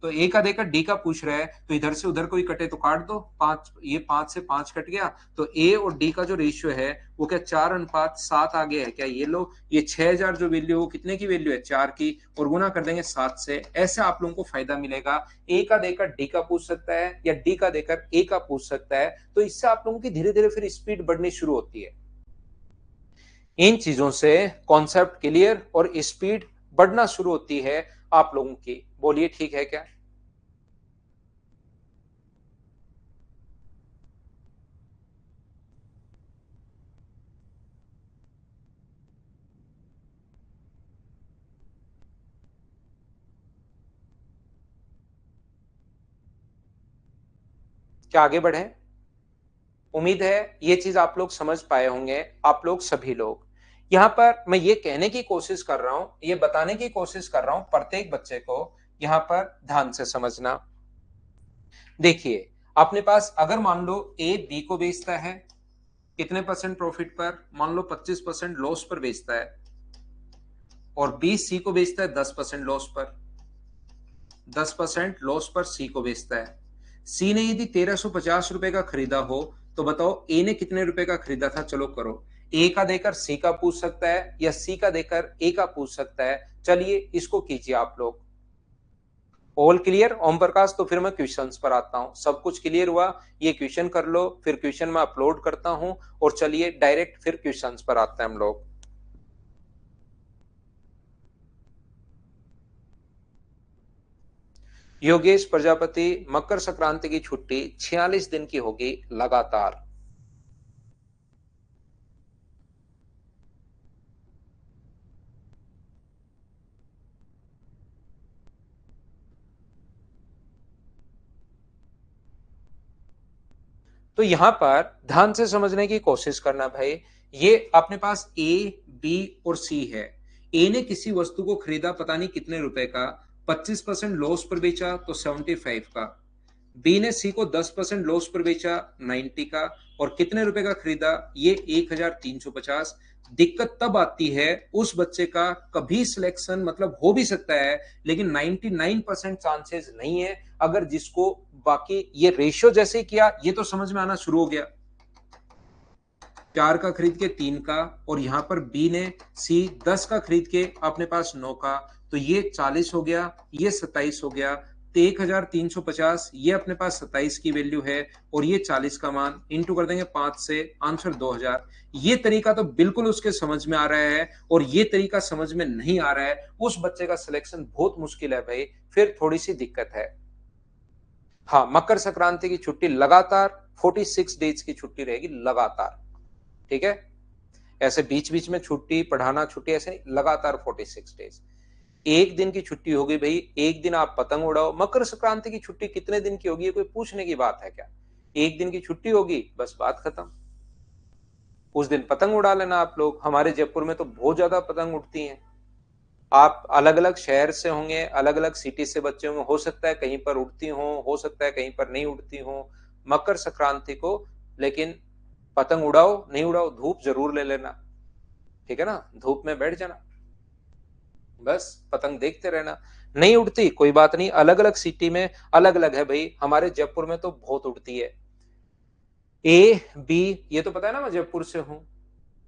तो ए का देकर डी का पूछ रहा है, तो इधर से उधर कोई कटे तो काट दो। 5, ये 5 से 5 कट गया, तो ए और डी का जो रेशियो है वो क्या 4:7 आ गया है क्या? ये लो, ये 6,000 जो वैल्यू, वो कितने की वैल्यू है? 4 की, और गुना कर देंगे 7 से। ऐसे आप लोगों को फायदा मिलेगा। ए का देकर डी का पूछ सकता है या डी का देकर ए का पूछ सकता है, तो इससे आप लोगों की धीरे धीरे फिर स्पीड बढ़नी शुरू होती है। इन चीजों से कॉन्सेप्ट क्लियर और स्पीड बढ़ना शुरू होती है आप लोगों की। बोलिए ठीक है क्या? क्या आगे बढ़े? उम्मीद है ये चीज आप लोग समझ पाए होंगे, आप लोग सभी लोग। यहां पर मैं ये कहने की कोशिश कर रहा हूं, ये बताने की कोशिश कर रहा हूं प्रत्येक बच्चे को, यहां पर ध्यान से समझना। देखिए, अपने पास अगर मान लो ए बी को बेचता है कितने परसेंट प्रॉफिट पर? मान लो 25% लॉस पर बेचता है, और बी सी को बेचता है 10% लॉस पर। 10% लॉस पर सी को बेचता है। सी ने यदि 1,350 रुपए का खरीदा हो, तो बताओ ए ने कितने रुपए का खरीदा था? चलो करो। ए का देकर सी का पूछ सकता है या सी का देकर ए का पूछ सकता है। चलिए इसको कीजिए आप लोग। All clear Om Prakash? तो फिर मैं क्वेश्चंस पर आता हूं। सब कुछ क्लियर हुआ? ये क्वेश्चन कर लो, फिर क्वेश्चन मैं अपलोड करता हूं, और चलिए डायरेक्ट फिर क्वेश्चंस पर आते हैं हम लोग। योगेश प्रजापति, मकर संक्रांति की छुट्टी 46 दिन की होगी लगातार। तो यहां पर ध्यान से समझने की कोशिश करना भाई। ये अपने पास ए बी और सी है। ए ने किसी वस्तु को खरीदा पता नहीं कितने रुपए का, 25% लॉस पर बेचा तो 75 का। बी ने सी को 10% लॉस पर बेचा 90 का, और कितने रुपए का खरीदा? ये 1,350। दिक्कत तब आती है उस बच्चे का, कभी सिलेक्शन मतलब हो भी सकता है, लेकिन 99% चांसेस नहीं है। अगर जिसको बाकी ये रेशियो जैसे किया, ये तो समझ में आना शुरू हो गया। 4 का खरीद के 3 का, और यहां पर बी ने सी 10 का खरीद के अपने पास 9 का, तो ये 40 हो गया, ये 27 हो गया। तो 1,350 ये अपने पास 27 की वैल्यू है, और ये 40 का मान इंटू कर देंगे 5 से, आंसर 2,000। ये तरीका तो बिल्कुल उसके समझ में आ रहा है, और ये तरीका समझ में नहीं आ रहा है, उस बच्चे का सिलेक्शन बहुत मुश्किल है भाई, फिर थोड़ी सी दिक्कत है। हाँ, मकर संक्रांति की छुट्टी लगातार 46 डेज की छुट्टी रहेगी लगातार। ठीक है? ऐसे बीच बीच में छुट्टी, पढ़ाना छुट्टी, ऐसे लगातार 46 डेज। एक दिन की छुट्टी होगी भाई, एक दिन आप पतंग उड़ाओ। मकर संक्रांति की छुट्टी कितने दिन की होगी, ये कोई पूछने की बात है क्या? एक दिन की छुट्टी होगी, बस बात खत्म। उस दिन पतंग उड़ा लेना आप लोग। हमारे जयपुर में तो बहुत ज्यादा पतंग उड़ती हैं। आप अलग अलग शहर से होंगे, अलग अलग सिटी से बच्चे होंगे, हो सकता है कहीं पर उड़ती हो सकता है कहीं पर नहीं उड़ती हो मकर संक्रांति को। लेकिन पतंग उड़ाओ नहीं उड़ाओ, धूप जरूर ले लेना। ठीक है ना, धूप में बैठ जाना, बस पतंग देखते रहना। नहीं उड़ती कोई बात नहीं, अलग अलग सिटी में अलग अलग है भाई, हमारे जयपुर में तो बहुत उड़ती है। ए बी, ये तो पता है ना मैं जयपुर से हूं।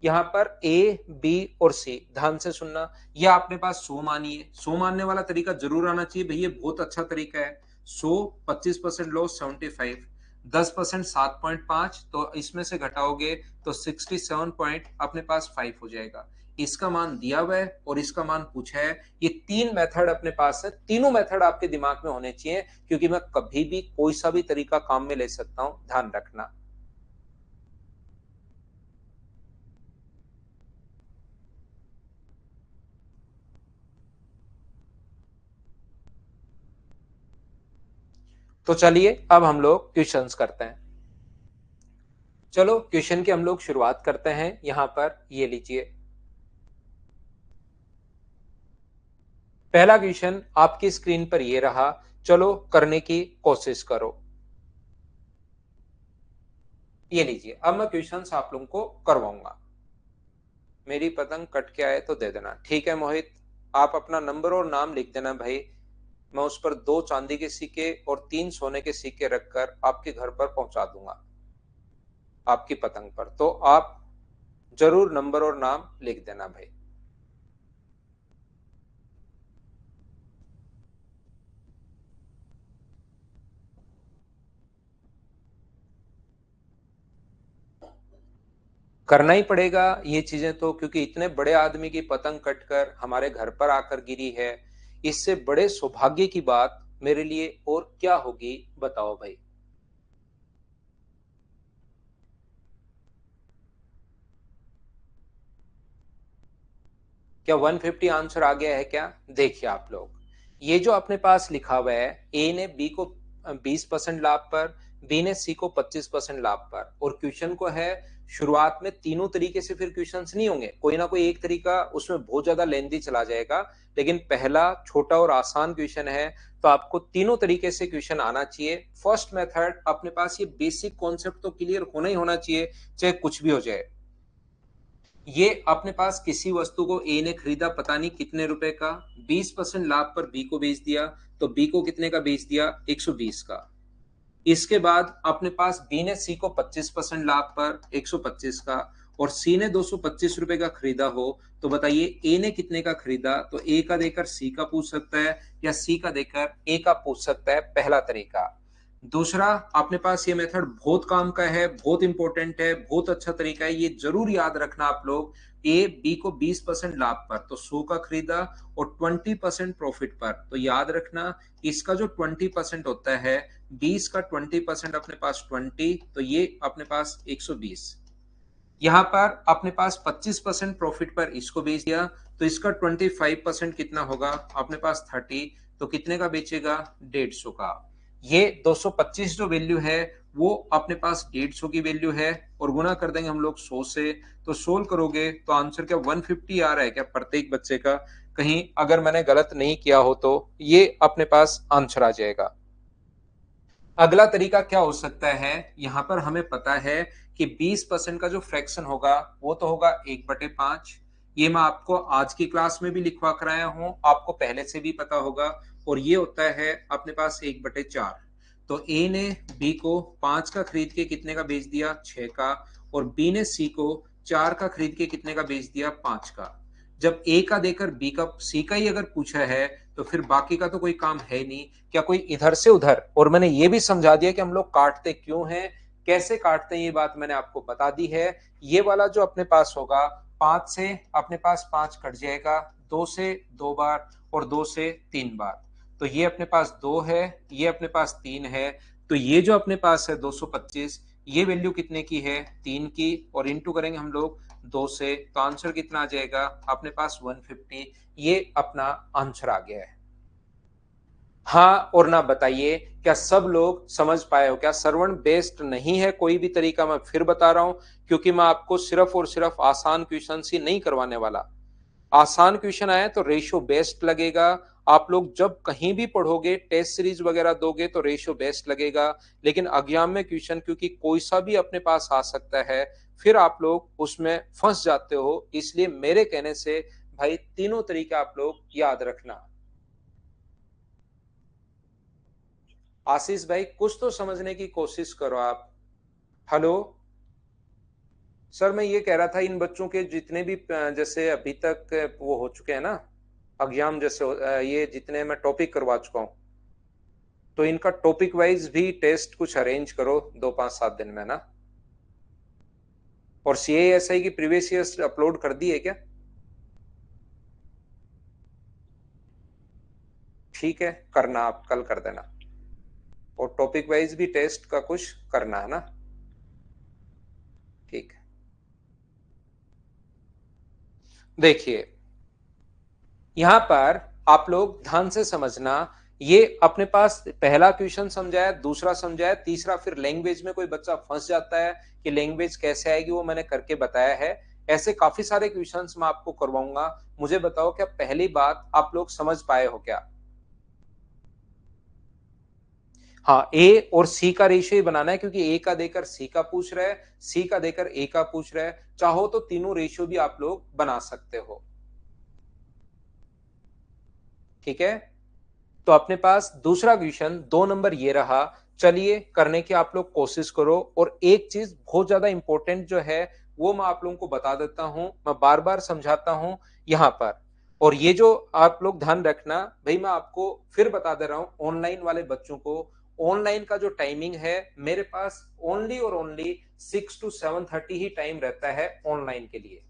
यहाँ पर ए बी और सी ध्यान से सुनना। ये आपने पास 100 मानिए, 100 मानने वाला तरीका जरूर आना चाहिए भैया, बहुत अच्छा तरीका है। 100, 25% लो 75, 10% 7.5, तो इसमें से घटाओगे तो 67 पॉइंट अपने पास 5 हो जाएगा। इसका मान दिया हुआ है और इसका मान पूछा है। ये 3 मेथड अपने पास है, तीनों मेथड आपके दिमाग में होने चाहिए, क्योंकि मैं कभी भी कोई सा भी तरीका काम में ले सकता हूं, ध्यान रखना। तो चलिए अब हम लोग क्वेश्चंस करते हैं। चलो क्वेश्चन की हम लोग शुरुआत करते हैं। यहां पर ये लीजिए, पहला क्वेश्चन आपकी स्क्रीन पर ये रहा, चलो करने की कोशिश करो। ये लीजिए, अब मैं क्वेश्चंस आप लोगों को करवाऊंगा। मेरी पतंग कट के आए तो दे देना, ठीक है मोहित, आप अपना नंबर और नाम लिख देना भाई। मैं उस पर 2 चांदी के सिक्के और 3 सोने के सिक्के रखकर आपके घर पर पहुंचा दूंगा, आपकी पतंग पर। तो आप जरूर नंबर और नाम लिख देना भाई। करना ही पड़ेगा ये चीजें तो, क्योंकि इतने बड़े आदमी की पतंग कटकर हमारे घर पर आकर गिरी है, इससे बड़े सौभाग्य की बात मेरे लिए और क्या होगी, बताओ भाई। क्या 150 आंसर आ गया है क्या? देखिए आप लोग, ये जो अपने पास लिखा हुआ है, ए ने बी को 20% लाभ पर, बी ने सी को 25% लाभ पर, और क्वेश्चन को है शुरुआत में तीनों तरीके से फिर क्वेश्चंस नहीं होंगे, कोई ना कोई एक तरीका उसमें बहुत ज्यादा लेंदी चला जाएगा, लेकिन पहला छोटा और आसान क्वेश्चन है, तो आपको तीनों तरीके से क्वेश्चन आना चाहिए। फर्स्ट मेथड अपने पास ये बेसिक कॉन्सेप्ट तो क्लियर होना ही होना चाहिए, चाहे कुछ भी हो जाए। ये अपने पास किसी वस्तु को ए ने खरीदा पता नहीं कितने रुपए का, 20% लाभ पर बी को बेच दिया, तो बी को कितने का बेच दिया? 120 का। इसके बाद अपने पास बी ने सी को 25% लाभ पर 125 का, और सी ने 225 रुपए का खरीदा हो, तो बताइए ए ने कितने का खरीदा? तो ए का देकर सी का पूछ सकता है, या सी का देकर ए का पूछ सकता है, पहला तरीका। दूसरा अपने पास ये मेथड बहुत काम का है, बहुत इंपॉर्टेंट है, बहुत अच्छा तरीका है, ये जरूर याद रखना आप लोग। ए बी को 20% लाभ पर तो 100 का खरीदा, और 20% प्रॉफिट पर, तो याद रखना इसका जो 20% होता है, 20 का 20% अपने पास 20, तो ये अपने पास 120। यहाँ पर अपने पास 25% प्रॉफिट पर इसको बेच दिया, तो इसका 25% कितना होगा? अपने पास 30, तो कितने का बेचेगा? 150 का। ये 225 जो वैल्यू है वो अपने पास 150 की वैल्यू है, और गुना कर देंगे हम लोग 100 से, तो सोल्व करोगे तो आंसर क्या 150 आ रहा है क्या प्रत्येक बच्चे का? कहीं अगर मैंने गलत नहीं किया हो तो ये अपने पास आंसर आ जाएगा। अगला तरीका क्या हो सकता है? यहां पर हमें पता है कि 20% का जो फ्रैक्शन होगा वो तो होगा 1/5। ये मैं आपको आज की क्लास में भी लिखवा कराया हूं, आपको पहले से भी पता होगा, और ये होता है अपने पास 1/4। तो ए ने बी को 5 का खरीद के कितने का बेच दिया? 6 का। और बी ने सी को 4 का खरीद के कितने का बेच दिया? 5 का। जब ए का देकर बी का सी का ही अगर पूछा है, तो फिर बाकी का तो कोई काम है नहीं, क्या कोई इधर से उधर, और मैंने ये भी समझा दिया कि हम लोग काटते क्यों हैं, कैसे काटते हैं, ये बात मैंने आपको बता दी है। ये वाला जो अपने पास होगा, 5 से अपने पास 5 कट जाएगा, 2 से 2 बार, और 2 से 3 बार, तो ये अपने पास 2 है, ये अपने पास 3 है, तो ये जो अपने पास है 225, ये वैल्यू कितने की है? 3 की, और इंटू करेंगे हम लोग 2 से, तो आंसर कितना आ जाएगा? अपने पास 150। ये अपना आंसर आ गया है। हाँ और ना बताइए, क्या सब लोग समझ पाए हो? क्या श्रवण बेस्ड नहीं है कोई भी तरीका? मैं फिर बता रहा हूं, क्योंकि मैं आपको सिर्फ और सिर्फ आसान क्वेश्चन ही नहीं करवाने वाला, आसान क्वेश्चन आए तो रेशियो बेस्ट लगेगा। आप लोग जब कहीं भी पढ़ोगे, टेस्ट सीरीज वगैरह दोगे तो रेशियो बेस्ट लगेगा। लेकिन एग्जाम में क्वेश्चन क्योंकि कोई सा भी अपने पास आ सकता है, फिर आप लोग उसमें फंस जाते हो। इसलिए मेरे कहने से भाई तीनों तरीके आप लोग याद रखना। आशीष भाई कुछ तो समझने की कोशिश करो आप। हेलो सर, मैं ये कह रहा था इन बच्चों के जितने भी जैसे अभी तक वो हो चुके हैं ना एग्जाम, जैसे ये जितने मैं टॉपिक करवा चुका हूँ, तो इनका टॉपिक वाइज भी टेस्ट कुछ अरेंज करो 2 5 7 दिन में ना। और CASI की प्रीवियस ईयर अपलोड कर दी है क्या? ठीक है, करना आप कल कर देना। और टॉपिक वाइज भी टेस्ट का कुछ करना है ना। ठीक है, देखिए यहां पर आप लोग ध्यान से समझना। ये अपने पास पहला क्वेश्चन समझाया, दूसरा समझाया, तीसरा फिर लैंग्वेज में कोई बच्चा फंस जाता है कि लैंग्वेज कैसे आएगी, वो मैंने करके बताया है। ऐसे काफी सारे क्वेश्चंस मैं आपको करवाऊंगा। मुझे बताओ क्या पहली बात आप लोग समझ पाए हो क्या? हाँ, ए और सी का रेशियो ही बनाना है, क्योंकि ए का देकर सी का पूछ रहा है, सी का देकर ए का पूछ रहा है। चाहो तो तीनों रेशियो भी आप लोग बना सकते हो। ठीक है, तो अपने पास दूसरा क्वेश्चन 2 नंबर ये रहा। चलिए करने की आप लोग कोशिश करो। और एक चीज बहुत ज्यादा इंपॉर्टेंट जो है वो मैं आप लोगों को बता देता हूं, मैं बार बार समझाता हूं यहां पर। और ये जो आप लोग ध्यान रखना भाई, मैं आपको फिर बता दे रहा हूं ऑनलाइन वाले बच्चों को। ऑनलाइन का जो टाइमिंग है मेरे पास ओनली और ओनली 6 to 7:30 ही टाइम रहता है ऑनलाइन के लिए।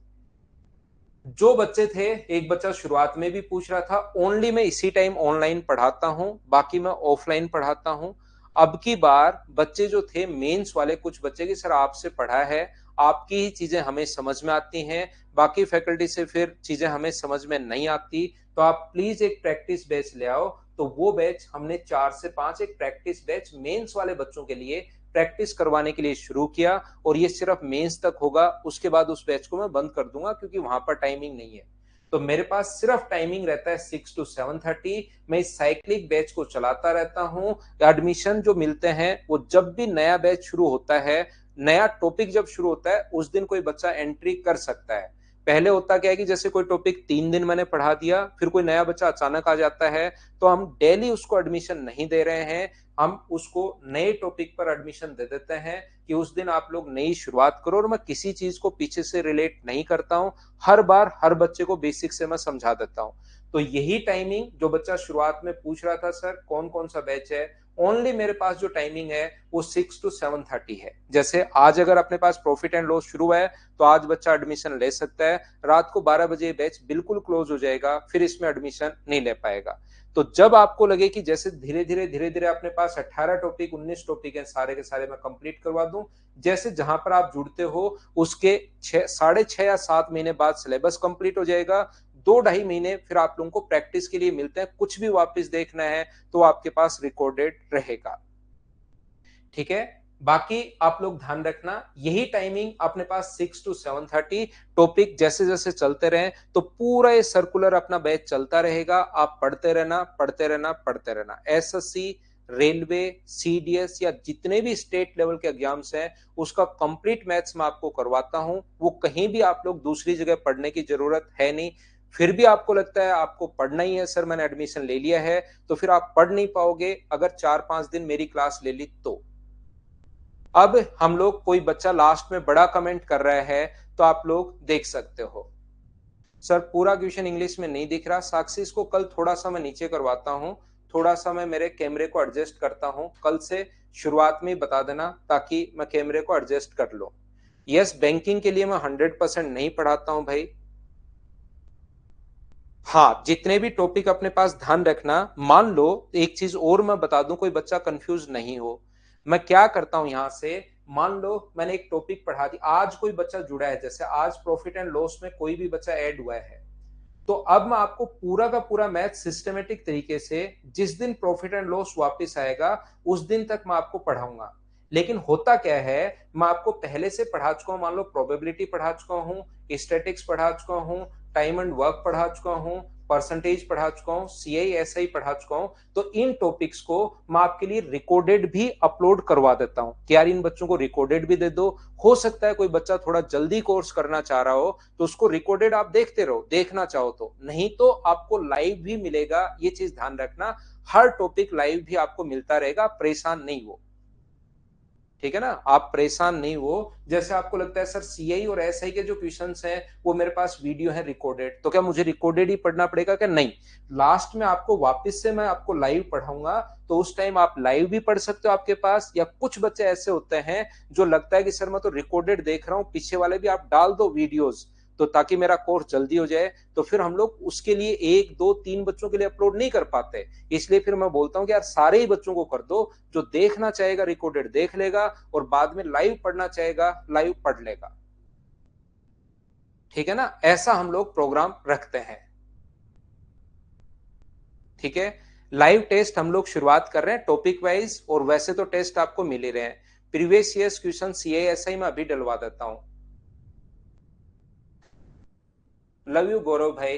जो बच्चे थे, एक बच्चा शुरुआत में भी पूछ रहा था, ओनली मैं इसी टाइम ऑनलाइन पढ़ाता हूं, बाकी मैं ऑफलाइन पढ़ाता हूं। अब की बार बच्चे जो थे मेंस वाले, कुछ बच्चे की सर आपसे पढ़ा है, आपकी ही चीजें हमें समझ में आती हैं, बाकी फैकल्टी से फिर चीजें हमें समझ में नहीं आती, तो आप प्लीज एक प्रैक्टिस बैच ले आओ। तो वो बैच हमने 4 से 5 एक प्रैक्टिस बैच मेंस वाले बच्चों के लिए प्रैक्टिस करवाने के लिए शुरू किया। और ये सिर्फ मेंस तक होगा, उसके बाद उस बैच को मैं बंद कर दूंगा क्योंकि वहां पर टाइमिंग नहीं है। तो मेरे पास सिर्फ टाइमिंग रहता है 6 to 7:30। मैं इस साइक्लिक बैच को चलाता रहता हूँ। एडमिशन जो मिलते हैं वो जब भी नया बैच शुरू होता है, नया टॉपिक जब शुरू होता है उस दिन कोई बच्चा एंट्री कर सकता है। पहले होता क्या है कि जैसे कोई टॉपिक 3 दिन मैंने पढ़ा दिया, फिर कोई नया बच्चा अचानक आ जाता है, तो हम डेली उसको एडमिशन नहीं दे रहे हैं। हम उसको नए टॉपिक पर एडमिशन दे देते हैं कि उस दिन आप लोग नई शुरुआत करो। और मैं किसी चीज को पीछे से रिलेट नहीं करता हूं, हर बार हर बच्चे को बेसिक से मैं समझा देता हूं। तो यही टाइमिंग जो बच्चा शुरुआत में पूछ रहा था सर कौन कौन सा बैच है, ओनली मेरे पास जो टाइमिंग है वो 6 to 7:30 है। जैसे आज अगर अपने पास प्रॉफिट एंड लॉस शुरू है तो आज बच्चा एडमिशन ले सकता है, रात को 12 बजे बैच बिल्कुल क्लोज हो जाएगा, फिर इसमें एडमिशन नहीं ले पाएगा। तो जब आपको लगे कि जैसे धीरे धीरे अपने पास 18 टॉपिक 19 टॉपिक है, सारे के सारे मैं कंप्लीट करवा दूं, जैसे जहां पर आप जुड़ते हो उसके 6.5 या 7 महीने बाद सिलेबस कंप्लीट हो जाएगा। 2 ढाई महीने फिर आप लोगों को प्रैक्टिस के लिए मिलते हैं, कुछ भी वापस देखना है तो आपके पास रिकॉर्डेड रहेगा। ठीक है, बाकी आप लोग ध्यान रखना यही टाइमिंग अपने पास 6 to 7:30। टॉपिक जैसे जैसे चलते रहे तो पूरा ये सर्कुलर अपना बैच चलता रहेगा। आप पढ़ते रहना पढ़ते रहना पढ़ते रहना। एसएससी, रेलवे, सीडीएस या जितने भी स्टेट लेवल के एग्जाम्स हैं उसका कंप्लीट मैथ्स मैं आपको करवाता हूं। वो कहीं भी आप लोग दूसरी जगह पढ़ने की जरूरत है नहीं। फिर भी आपको लगता है आपको पढ़ना ही है सर, मैंने एडमिशन ले लिया है, तो फिर आप पढ़ नहीं पाओगे अगर 4 5 दिन मेरी क्लास ले ली तो। अब हम लोग, कोई बच्चा लास्ट में बड़ा कमेंट कर रहा है तो आप लोग देख सकते हो। सर पूरा क्वेश्चन इंग्लिश में नहीं दिख रहा साक्षी, इसको कल थोड़ा सा मैं नीचे करवाता हूँ, थोड़ा सा मैं मेरे कैमरे को एडजस्ट करता हूँ, कल से शुरुआत में ही बता देना ताकि मैं कैमरे को एडजस्ट कर लूँ। यस, बैंकिंग के लिए मैं 100% नहीं पढ़ाता हूँ भाई। हाँ, जितने भी टॉपिक अपने पास ध्यान रखना। मान लो एक चीज और मैं बता दूं, कोई बच्चा कंफ्यूज नहीं हो, मैं क्या करता हूं यहां से। मान लो मैंने एक टॉपिक पढ़ा दी, आज कोई बच्चा जुड़ा है, जैसे आज प्रॉफिट एंड लॉस में कोई भी बच्चा ऐड हुआ है, तो अब मैं आपको पूरा का पूरा मैथ सिस्टमेटिक तरीके से जिस दिन प्रॉफिट एंड लॉस वापस आएगा उस दिन तक मैं आपको पढ़ाऊंगा। लेकिन होता क्या है, मैं आपको पहले से पढ़ा चुका हूं, मान लो प्रोबेबिलिटी पढ़ा चुका हूं, स्टैटिक्स पढ़ा चुका हूं, टाइम एंड वर्क पढ़ा चुका हूं, परसेंटेज पढ़ा चुका हूं, सीआई एसआई पढ़ा चुका हूं, तो इन टॉपिक्स को मैं आपके लिए रिकॉर्डेड भी अपलोड करवा देता हूं कि यार इन बच्चों को रिकॉर्डेड भी दे दो। हो सकता है कोई बच्चा थोड़ा जल्दी कोर्स करना चाह रहा हो तो उसको रिकॉर्डेड आप देखते रहो, देखना चाहो तो, नहीं तो आपको लाइव भी मिलेगा। ये चीज ध्यान रखना, हर टॉपिक लाइव भी आपको मिलता रहेगा, परेशान नहीं हो, ठीक है ना, आप परेशान नहीं हो। जैसे आपको लगता है सर सीआई और एसआई के जो क्वेश्चंस हैं वो मेरे पास वीडियो है रिकॉर्डेड, तो क्या मुझे रिकॉर्डेड ही पढ़ना पड़ेगा? क्या नहीं, लास्ट में आपको वापस से मैं आपको लाइव पढ़ाऊंगा, तो उस टाइम आप लाइव भी पढ़ सकते हो आपके पास। या कुछ बच्चे ऐसे होते हैं जो लगता है कि सर मैं तो रिकॉर्डेड देख रहा हूं, पीछे वाले भी आप डाल दो वीडियोस, तो ताकि मेरा कोर्स जल्दी हो जाए, तो फिर हम लोग उसके लिए एक दो तीन बच्चों के लिए अपलोड नहीं कर पाते। इसलिए फिर मैं बोलता हूं कि यार सारे ही बच्चों को कर दो, जो देखना चाहेगा रिकॉर्डेड देख लेगा और बाद में लाइव पढ़ना चाहेगा लाइव पढ़ लेगा, ठीक है ना, ऐसा हम लोग प्रोग्राम रखते हैं। ठीक है, लाइव टेस्ट हम लोग शुरुआत कर रहे हैं टॉपिक वाइज, और वैसे तो टेस्ट आपको मिल ही रहे हैं। प्रीवियस ईयर्स क्वेश्चन सीआईएसआई में अभी डलवा देता हूं। लव यू गौरव भाई,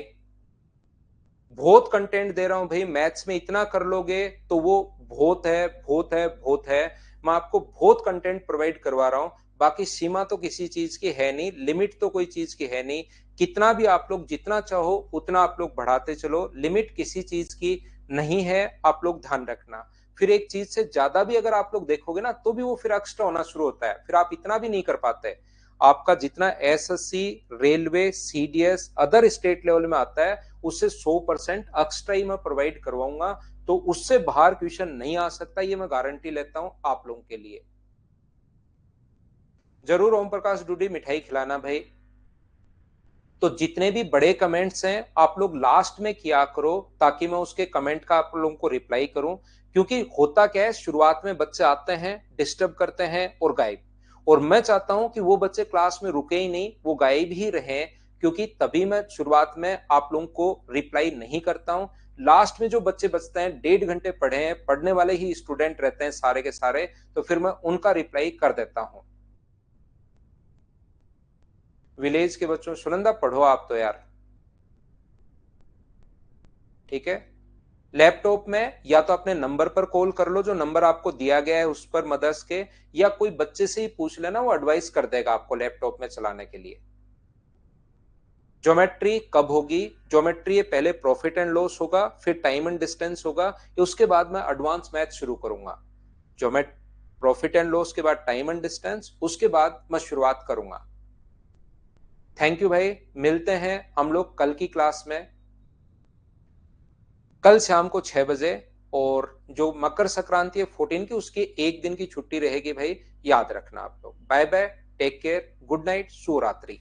बहुत कंटेंट दे रहा हूं भाई, मैथ्स में इतना कर लोगे तो वो बहुत है, बहुत है, बहुत है। मैं आपको बहुत कंटेंट प्रोवाइड करवा रहा हूं, बाकी सीमा तो किसी चीज की है नहीं, लिमिट तो कोई चीज की है नहीं। कितना भी आप लोग जितना चाहो उतना आप लोग बढ़ाते चलो, लिमिट किसी चीज की नहीं है, आप लोग ध्यान रखना। फिर एक चीज से ज्यादा भी अगर आप लोग देखोगे ना तो भी वो फिर एक्स्ट्रा होना शुरू होता है, फिर आप इतना भी नहीं कर पाते। आपका जितना SSC, railway, CDS, other state level में आता है उससे 100% एक्स्ट्रा ही मैं प्रोवाइड करवाऊंगा, तो उससे बाहर क्वेश्चन नहीं आ सकता, ये मैं गारंटी लेता हूं आप लोगों के लिए। जरूर ओम प्रकाश डूडी, मिठाई खिलाना भाई। तो जितने भी बड़े कमेंट्स हैं आप लोग लास्ट में किया करो, ताकि मैं उसके कमेंट का आप लोगों को रिप्लाई करूं। क्योंकि होता क्या है, शुरुआत में बच्चे आते हैं, डिस्टर्ब करते हैं और गायब, और मैं चाहता हूं कि वो बच्चे क्लास में रुके ही नहीं, वो गायब ही रहे, क्योंकि तभी मैं शुरुआत में आप लोगों को रिप्लाई नहीं करता हूं। लास्ट में जो बच्चे बचते हैं, 1.5 घंटे पढ़े हैं, पढ़ने वाले ही स्टूडेंट रहते हैं सारे के सारे, तो फिर मैं उनका रिप्लाई कर देता हूं। विलेज के बच्चों, सुनंदा पढ़ो आप तो यार, ठीक है। लैपटॉप में या तो अपने नंबर पर कॉल कर लो, जो नंबर आपको दिया गया है उस पर मदर्स के, या कोई बच्चे से ही पूछ लेना, वो एडवाइस कर देगा आपको लैपटॉप में चलाने के लिए। ज्योमेट्री कब होगी? ज्योमेट्री पहले प्रॉफिट एंड लॉस होगा, फिर टाइम एंड डिस्टेंस होगा, उसके बाद मैं एडवांस मैथ शुरू करूंगा। ज्योमेट प्रॉफिट एंड लॉस के बाद टाइम एंड डिस्टेंस, उसके बाद मैं शुरुआत करूंगा। थैंक यू भाई, मिलते हैं हम लोग कल की क्लास में, कल शाम को 6 बजे। और जो मकर संक्रांति है 14 की, उसकी एक दिन की छुट्टी रहेगी भाई, याद रखना आप लोग। Bye bye, take care, good night, शुभ रात्रि।